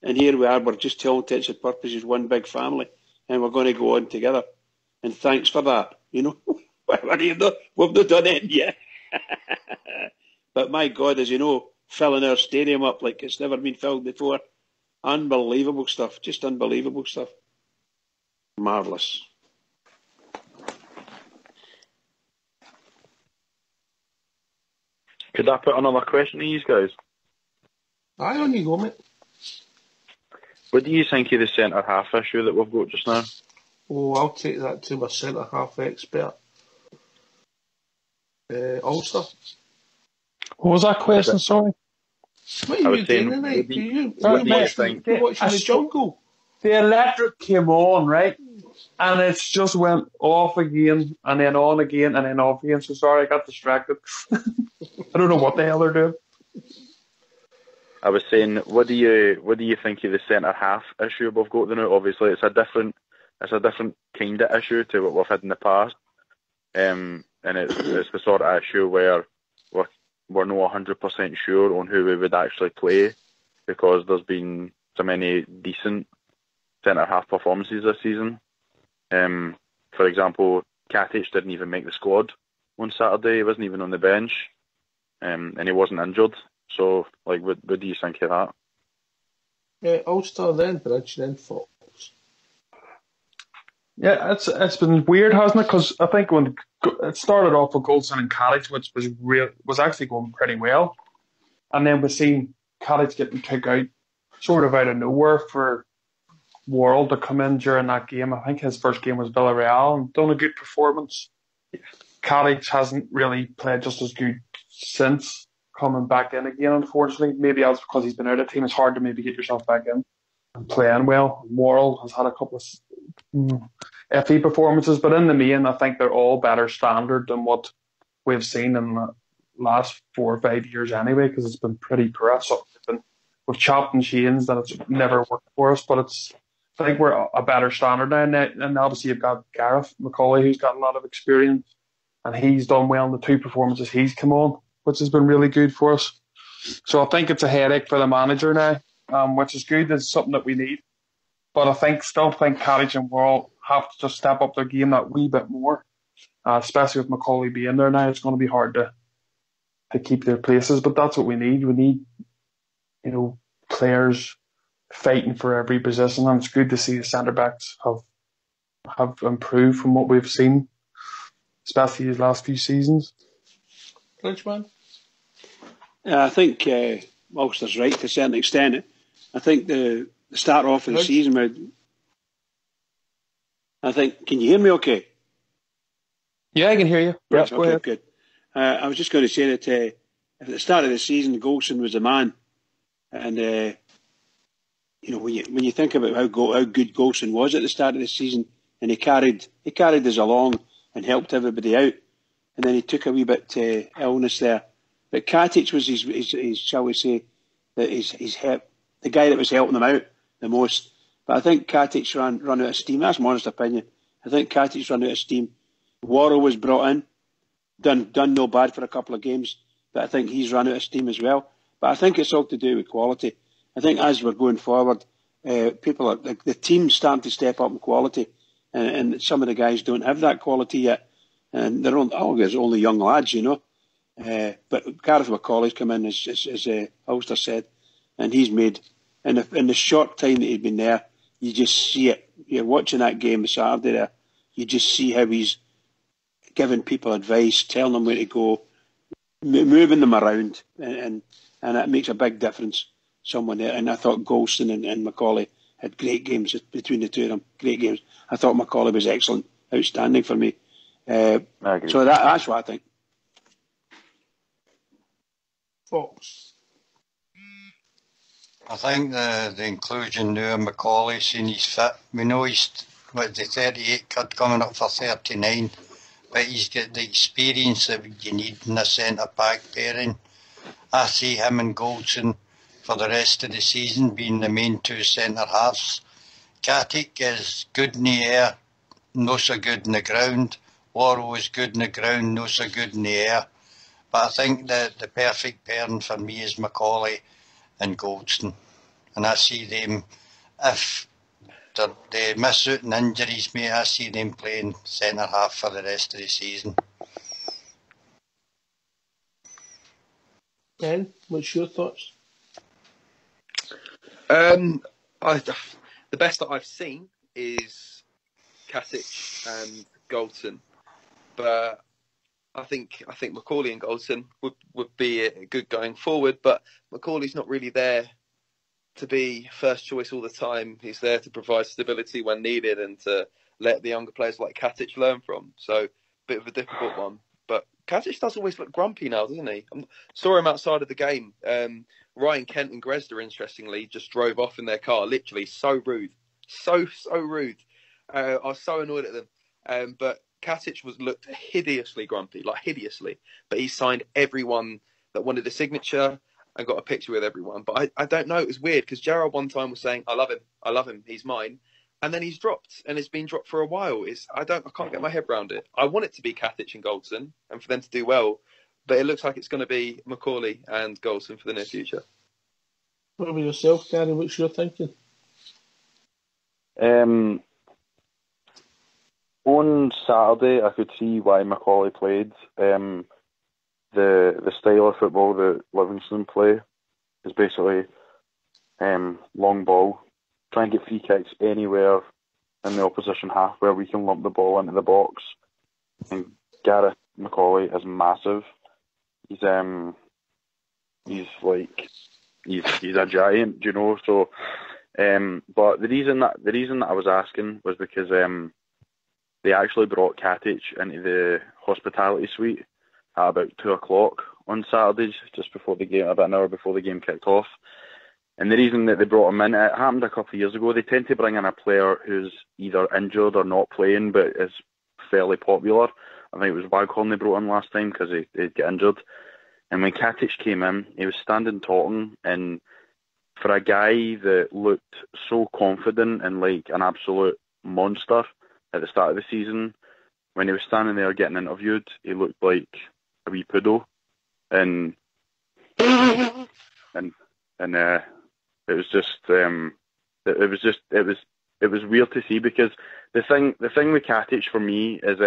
and here we are. We're just to all intents and purposes one big family, and we're going to go on together. And thanks for that. We've not done it yet. But my God, as you know, filling our stadium up like it's never been filled before. Unbelievable stuff. Just unbelievable stuff. Marvellous. Could I put another question to you guys? Aye, on you go, mate. What do you think of the centre-half issue that we've got just now? Oh, I'll take that to my centre-half expert. Ulster. What was that question, sorry? What are you doing tonight? Do you watching the jungle? The electric came on, right? And it's just went off again, and then on again, and then off again. So sorry, I got distracted. I don't know what the hell they're doing. I was saying, what do you think of the centre half issue we've got now? Obviously, it's a different kind of issue to what we've had in the past, and it's the sort of issue where we're not 100% sure on who we would actually play because there's been so many decent centre half performances this season. For example, Katic didn't even make the squad on Saturday. He wasn't even on the bench, and he wasn't injured. So, what do you think of that? Ulster then, Bridge, then Fox. Yeah, it's been weird, hasn't it? Because I think when it started off with Goldson and Katic, which was actually going pretty well, and then we've seen Katic getting kicked out, sort of out of nowhere for Worrell to come in during that game. I think his first game was Villarreal and done a good performance. Katic hasn't really played just as good since coming back in again, unfortunately. Maybe that's because he's been out of the team. It's hard to maybe get yourself back in and playing well. Worrell has had a couple of FE performances, but in the main, I think they're all better standard than what we've seen in the last 4 or 5 years anyway, because it's been pretty poor. So we've chopped and changed and it's never worked for us, but I think we're a better standard now. And obviously you've got Gareth McCauley, who's got a lot of experience, and he's done well in the 2 performances he's come on, which has been really good for us. So I think it's a headache for the manager now, which is good. It's something that we need. But I still think Katic and Worrell have to just step up their game that wee bit more, especially with McCauley being there now. It's going to be hard to keep their places, but that's what we need. We need, players fighting for every position, and it's good to see the centre backs have improved from what we've seen, especially these last few seasons. Bridgeman? I think Ulster's right to a certain extent. I think the start off of the season, I think, can you hear me okay? Yeah, I can hear you. Right, Go ahead. Good. I was just going to say that at the start of the season, Golson was the man. And, when you think about how good Golson was at the start of the season, and he carried us along and helped everybody out, and then he took a wee bit illness there. But Katic was his shall we say, his help, the guy that was helping him out the most. But I think Katic run out of steam. That's my honest opinion. I think Katic run out of steam. Worrell was brought in, done no bad for a couple of games, but I think he's run out of steam as well. But I think it's all to do with quality. I think as we're going forward, the team's starting to step up in quality, and some of the guys don't have that quality yet, and they're only young lads, But Gareth McCauley's come in, as Ulster said, and he's made in the short time that he's been there, you just see it. You're watching that game Saturday there, you just see how he's giving people advice, telling them where to go, moving them around, and that makes a big difference. Someone there, and I thought Golson and McCauley had great games between the two of them. Great games. I thought McCauley was excellent, outstanding for me. So that's what I think. Fox. I think the inclusion now of McCauley, seeing he's fit. We know he's 38 coming up for 39, but he's got the experience that you need in a centre back pairing. I see him and Golson for the rest of the season being the main two centre halves. Katic is good in the air, not so good in the ground. Worrell is good in the ground, not so good in the air. But I think that the perfect pairing for me is McCauley and Golson. And I see them, if they miss out in injuries, mate, I see them playing centre half for the rest of the season. Ben, what's your thoughts? The best that I've seen is Katic and Golson, but I think McCauley and Golson would be good going forward. But McCauley's not really there to be first choice all the time. He's there to provide stability when needed and to let the younger players like Katic learn from. So, bit of a difficult one. But Katic does always look grumpy now, doesn't he? I saw him outside of the game. Ryan Kent and Gresda, interestingly, just drove off in their car. Literally, so rude. So rude. I was so annoyed at them. But Katic looked hideously grumpy, like hideously. But he signed everyone that wanted a signature and got a picture with everyone. But I don't know, it was weird because Gerard one time was saying, I love him, he's mine. And then he's dropped, and it's been dropped for a while. I can't get my head around it. I want it to be Katic and Golson and for them to do well, but it looks like it's going to be McCauley and Golson for the near future. What about yourself, Gary? What's your thinking? On Saturday, I could see why McCauley played. The style of football that Livingston play is basically long ball, try and get free kicks anywhere in the opposition half where we can lump the ball into the box. And Gareth McCauley is massive. He's a giant, you know. So, but the reason that I was asking was because they actually brought Katic into the hospitality suite at about 2:00 on Saturdays, just before the game, about an hour before the game kicked off. And the reason that they brought him in, it happened a couple of years ago. They tend to bring in a player who's either injured or not playing, but is fairly popular. I think it was Waghorn they brought in last time because he'd get injured. And when Katic came in, he was standing taunting, and for a guy that looked so confident and like an absolute monster at the start of the season, when he was standing there getting interviewed, he looked like a wee poodle, and it was just it was weird to see, because the thing with Katic for me is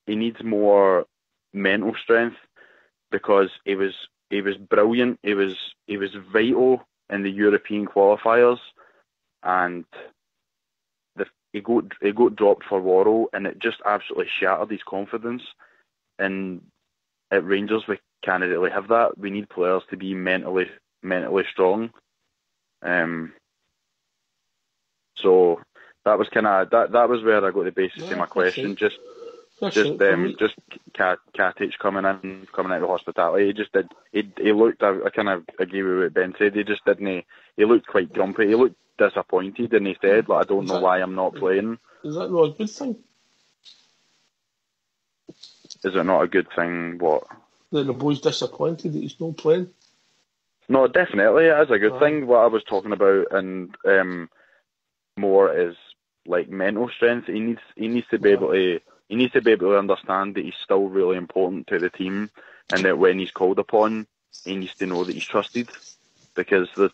he needs more mental strength, because he was he was brilliant. He was vital in the European qualifiers, and he got dropped for Worrell, and it just absolutely shattered his confidence. And at Rangers, we can't really have that. We need players to be mentally strong. So that was that was where I got the basis of my question. Just Katic coming out of hospitality. He just did. He looked. I kind of agree with what Ben said. He just didn't. He looked quite grumpy. He looked disappointed, and he said, "Like, I don't know why I'm not playing." Is that not a good thing? Is it not a good thing? What? That the boy's disappointed that he's not playing. No, definitely it is a good thing. What I was talking about, and more is like mental strength. He needs to be able to understand that he's still really important to the team, and that when he's called upon, he needs to know that he's trusted. Because I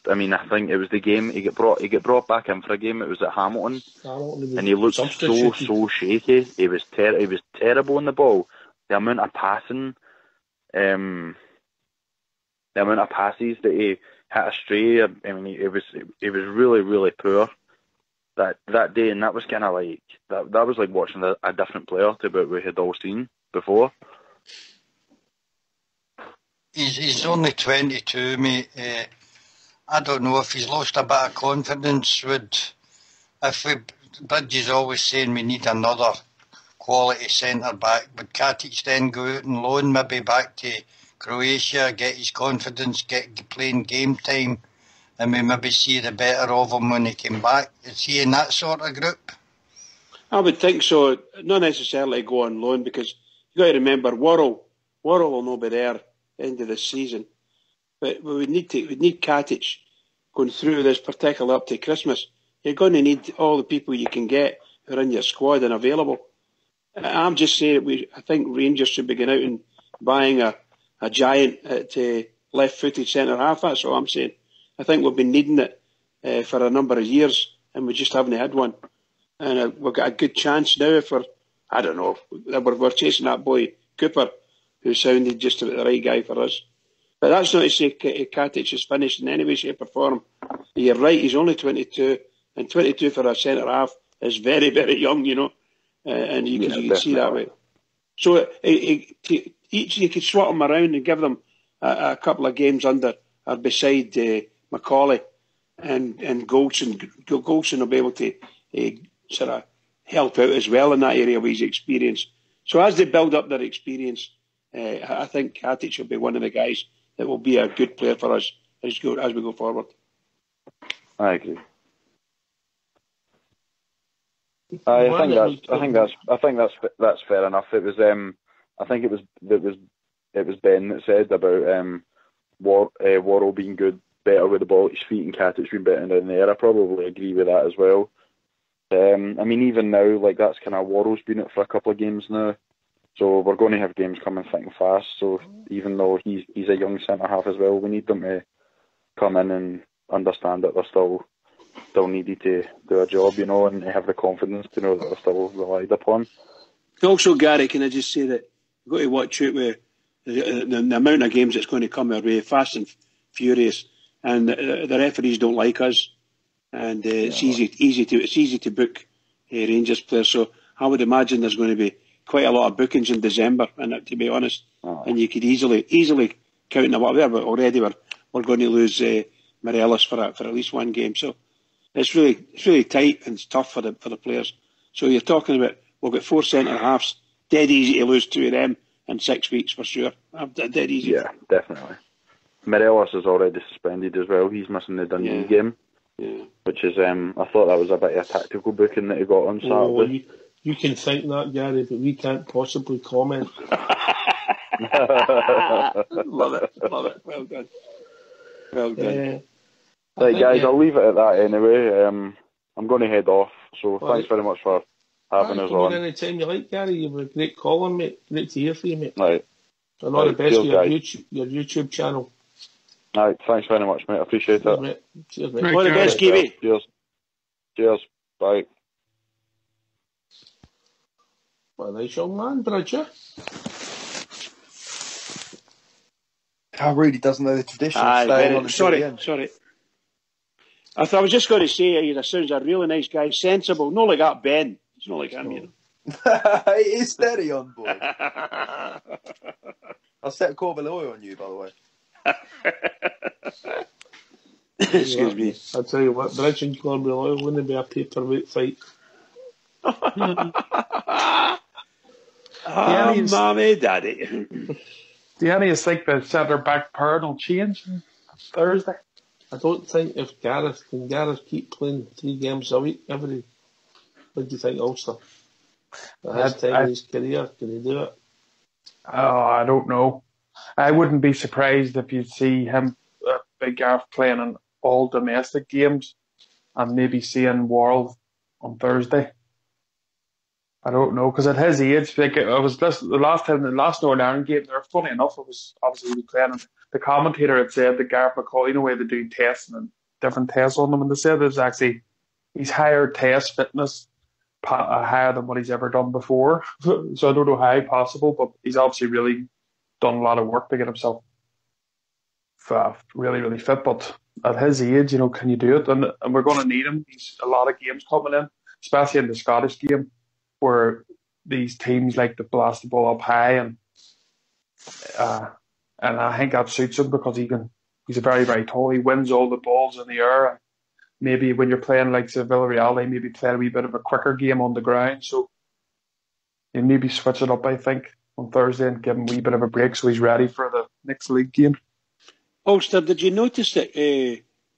think it was the game he get brought back in for a game. It was at Hamilton, and he looked so shaky. He was terrible on the ball. The amount of passing, the amount of passes that he hit astray. I mean, it was really, really poor that day, and that was kind of like that was like watching a different player to what we had all seen before. He's only 22, mate. I don't know if he's lost a bit of confidence. Bridges always saying we need another quality centre back, would Katic then go out and loan maybe back to Croatia, get his confidence, get playing game time, and we maybe see the better of him when he came back? Is he in that sort of group? I would think so. Not necessarily go on loan, because you got to remember Worrell will not be there end of this season. But we need Katic going through this, particularly up to Christmas. You're going to need all the people you can get who are in your squad and available. I'm just saying I think Rangers should be going out and buying a giant at left-footed centre half. That's all I'm saying. I think we've been needing it for a number of years, and we just haven't had one. And we've got a good chance now I don't know, we're chasing that boy Cooper, who sounded just about the right guy for us. But that's not to say Katic is finished in any way, shape or form. You're right, he's only 22, and 22 for a centre-half is very, very young, you know, and you can see that way. So you could swap them around and give them a couple of games under or beside Macaulay and Goldson. Goldson will be able to sort of help out as well in that area with his experience. So as they build up their experience, I think Katic will be one of the guys that will be a good player for us as we go forward. I agree. I think that's fair enough. It was I think it was Ben that said about Worrell being better with the ball at his feet, and Katic being better in the air. I probably agree with that as well. I mean, even now, like, that's kind of Worrell's been it for a couple of games now. So we're going to have games coming thick and fast. So even though he's a young centre half as well, we need them to come in and understand that they're still needed to do a job, you know, and have the confidence to know that they're still relied upon. Also, Gary, can I just say that we've got to watch out with the amount of games that's going to come our way, fast and furious, and the referees don't like us, and it's easy to book Rangers players. So I would imagine there's going to be quite a lot of bookings in December, and to be honest, and you could easily count them up there. But already we're going to lose Morelos for at least one game. So it's really tight and it's tough for the players. So you're talking about we've got 4 centre halves, dead easy to lose 2 of them in 6 weeks for sure. Dead easy. Yeah, definitely. Morelos is already suspended as well. He's missing the Dundee game, which is I thought that was a bit of a tactical booking that he got on Saturday. You can think that, Gary, but we can't possibly comment. Love it. Well done. Right, guys, I'll leave it at that anyway. I'm going to head off, so thanks very much for having us on. Any time you like, Gary. You've a great calling, mate. Great to hear from you, mate. Right. And all the best for your YouTube channel. Right, thanks very much, mate. I appreciate it. Mate. Cheers, mate. All the best, Kiwi. Cheers. Bye. What a nice young man, Bridger. really doesn't know the tradition of staying on until the end. Sorry. I was just going to say, he sounds a really nice guy, sensible, not like that Ben. He's not like him, you know. It is steady on, boy. I'll set Corbin oil on you, by the way. Excuse me. I'll tell you what, Bridge and Corbin oil wouldn't be a paperweight fight. Mommy, daddy. Do any of you think the centre back pair will change on Thursday? I don't think if Gareth keep playing 3 games a week what do you think, Ulster? At his time in his career, can he do it? Oh, I don't know. I wouldn't be surprised if you'd see him, Big Gareth, playing in all domestic games and maybe seeing World on Thursday. I don't know, because at his age, like it was the last Northern Ireland game there, funny enough, it was obviously playing. The commentator had said that Gareth McCauley, you know, where they do tests and different tests on him, and they said there's actually he's higher test fitness, higher than what he's ever done before. So I don't know how possible, but he's obviously really done a lot of work to get himself really, really fit. But at his age, you know, can you do it? And we're going to need him. He's a lot of games coming in, especially in the Scottish game, where these teams like to blast the ball up high, and I think that suits him because he's a very, very tall. He wins all the balls in the air. And maybe when you're playing like Villarreal, they maybe play a wee bit of a quicker game on the ground. So you maybe switch it up, I think, on Thursday and give him a wee bit of a break so he's ready for the next league game. Ulster, did you notice that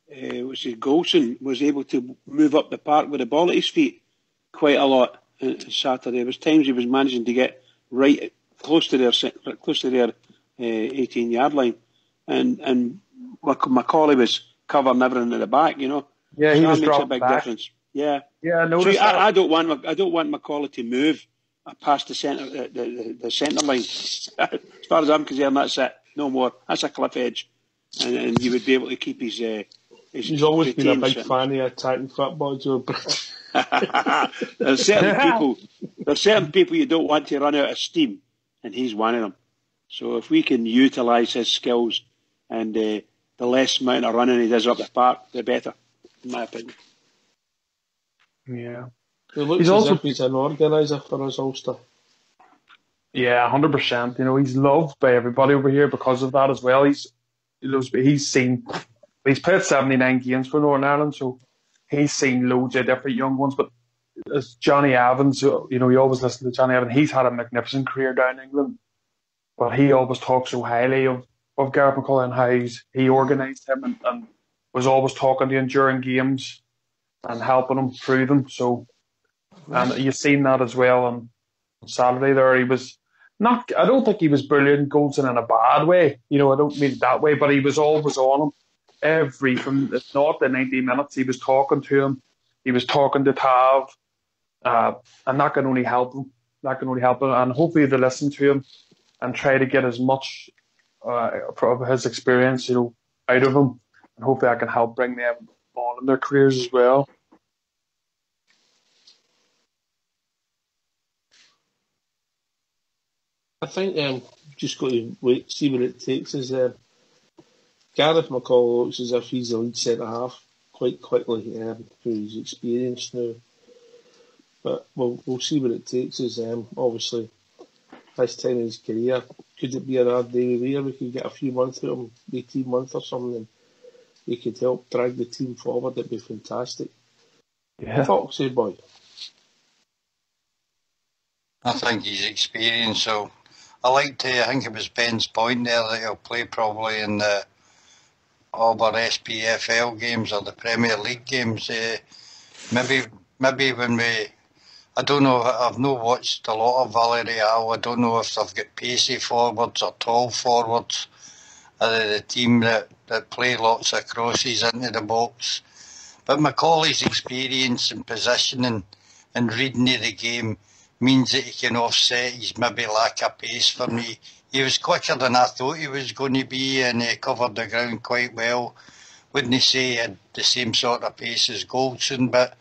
Golson was able to move up the park with the ball at his feet quite a lot Saturday? There was times he was managing to get right close to their 18-yard line, and Macaulay was covering everything at the back. You know, yeah, so he was that makes a big back. difference. Yeah, I noticed. So I don't want Macaulay to move past the centre line. As far as I'm concerned, that's it. No more. That's a cliff edge, and you would be able to keep his. He's always been a big fan of attacking football, Joe. There's certain people you don't want to run out of steam, and he's one of them. So if we can utilise his skills and the less amount of running he does up the park, the better, in my opinion. Yeah. He looks as if he's an organiser for us, Ulster. Yeah, 100%. You know, he's loved by everybody over here because of that as well. He's played 79 games for Northern Ireland, so he's seen loads of different young ones. But as Johnny Evans, you know, you always listen to Johnny Evans. He's had a magnificent career down in England, but he always talks so highly of Gareth McCauley and how he organised him and was always talking to him during games and helping him through them. So, and you've seen that as well on Saturday there. He was not, I don't think he was brilliant, Goldson, in a bad way. You know, I don't mean it that way, but he was always on him. From the 0 to 90 minutes, he was talking to him. He was talking to Tav. And that can only help him. And hopefully they listen to him and try to get as much of his experience, you know, out of him. And hopefully I can help bring them on in their careers as well. I think just got to wait, see what it takes. Gareth McCauley looks as if he's the lead centre half quite quickly through his experience now. But we'll see what it takes. Obviously this time in his career, could it be another day where we could get a few months out of him, 18 months or something, and he could help drag the team forward? It'd be fantastic. Yeah. Foxy boy. I think he's experienced, so I think it was Ben's point there that he'll play probably in the Auburn SPFL games or the Premier League games. Maybe when I don't know, I've not watched a lot of Villarreal. I don't know if they've got pacey forwards or tall forwards. Are they the team that play lots of crosses into the box? But Macaulay's experience and positioning and reading of the game means that he can offset his maybe lack of pace for me. He was quicker than I thought he was going to be, and he covered the ground quite well. Wouldn't say he had the same sort of pace as Goldson, but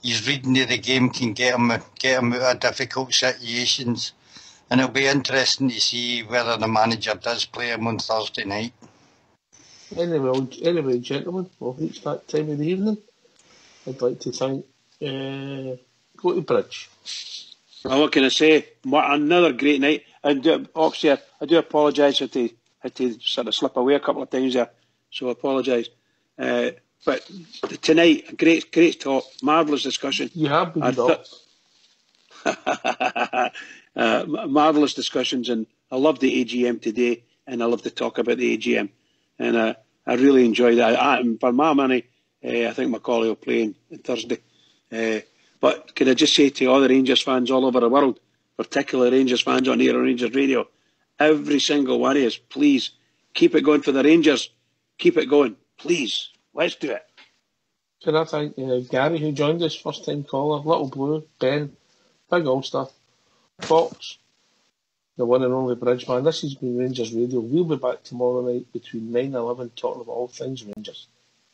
his reading of the game can get him out of difficult situations. and it'll be interesting to see whether the manager does play him on Thursday night. Anyway, gentlemen, we've reached that time of the evening. I'd like to thank go to Bridge. Well, what can I say? Another great night. I do apologise. I had to sort of slip away a couple of times there, so I apologise. But tonight, great talk, marvellous discussion. You have been marvellous discussions, and I loved the AGM today, and I love to talk about the AGM, and I really enjoyed that. For my money, I think Macaulay will play on Thursday. But can I just say to all the Rangers fans all over the world, particularly Rangers fans on here on Rangers Radio, every single one of us, please keep it going for the Rangers. Keep it going, please. Let's do it. Can I thank Gary, who joined us, first time caller, Little Blue, Ben, Big Ulster, Fox, the one and only Bridgeman. This has been Rangers Radio. We'll be back tomorrow night between 9 and 11 talking about all things Rangers.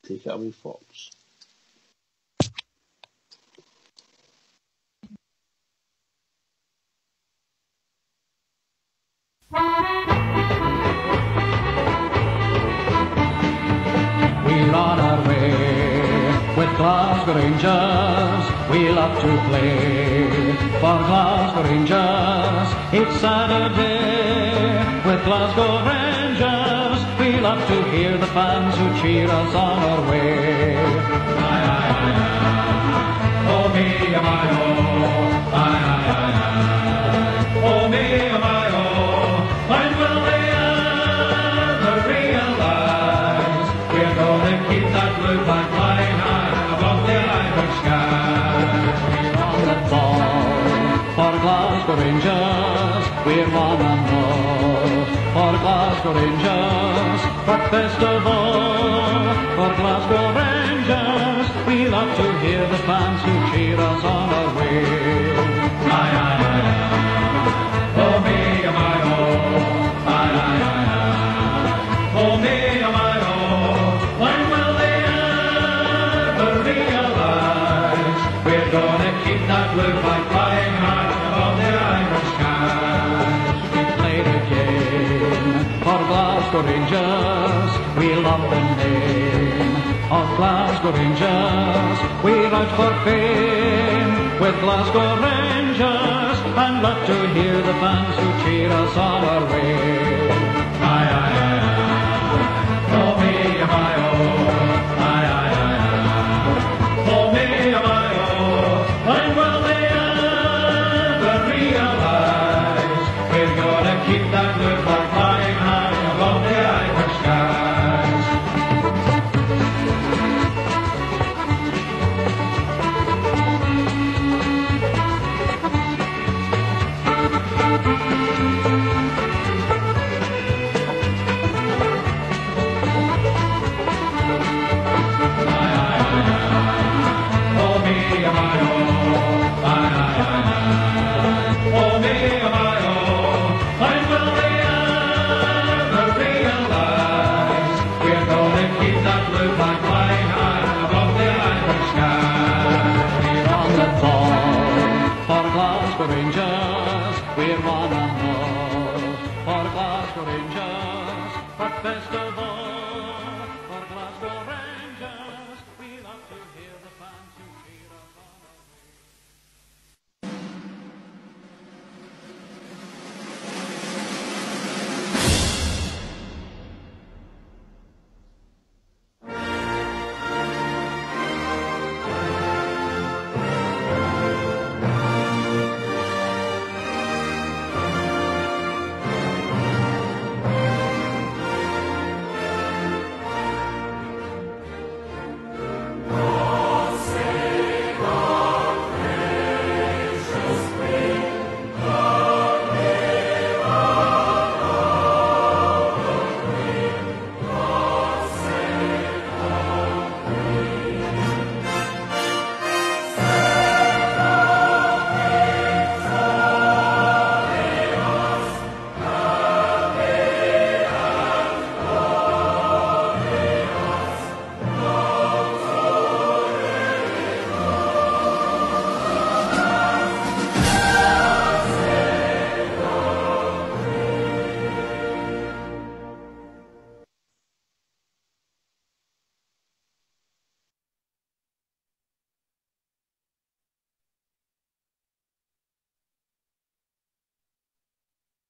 Take it away, Fox. We're on our way with Glasgow Rangers. We love to play for Glasgow Rangers. It's Saturday with Glasgow Rangers. We love to hear the fans who cheer us on our way. Aye, aye, aye, aye. Oh me, my oh. Aye, aye, aye, aye. Oh me, my oh. When will they ever realise we're gonna keep that blue flag flying high above the Irish sky? We're on the ball for Glasgow Rangers. We're on and more for Glasgow Rangers. But best of all, for Glasgow Rangers, we love to hear the fans who cheer us on our way. Aye, aye, aye, aye. Oh me, my oh. Aye, aye, aye, aye. Oh me, my oh. When will they ever realise we're gonna keep that blue flag flying high above the Irish skies? We played a game for Glasgow Rangers. We love the name of Glasgow Rangers. We're out for fame with Glasgow Rangers, and love to hear the fans who cheer us on our way. Aye, aye, aye, aye. Oh me, my oh. Aye, aye, aye, aye. Oh me, my oh. When will they ever realise we're gonna keep that blue flag flying high above the Irish skies? Oh me, my oh. Aye, aye, aye, aye. Oh me, my oh. When will they ever realise we're gonna keep that blue flag flying high above the Irish sky? We're on the ball for Glasgow Rangers. We're on and more for Glasgow Rangers. But best of all,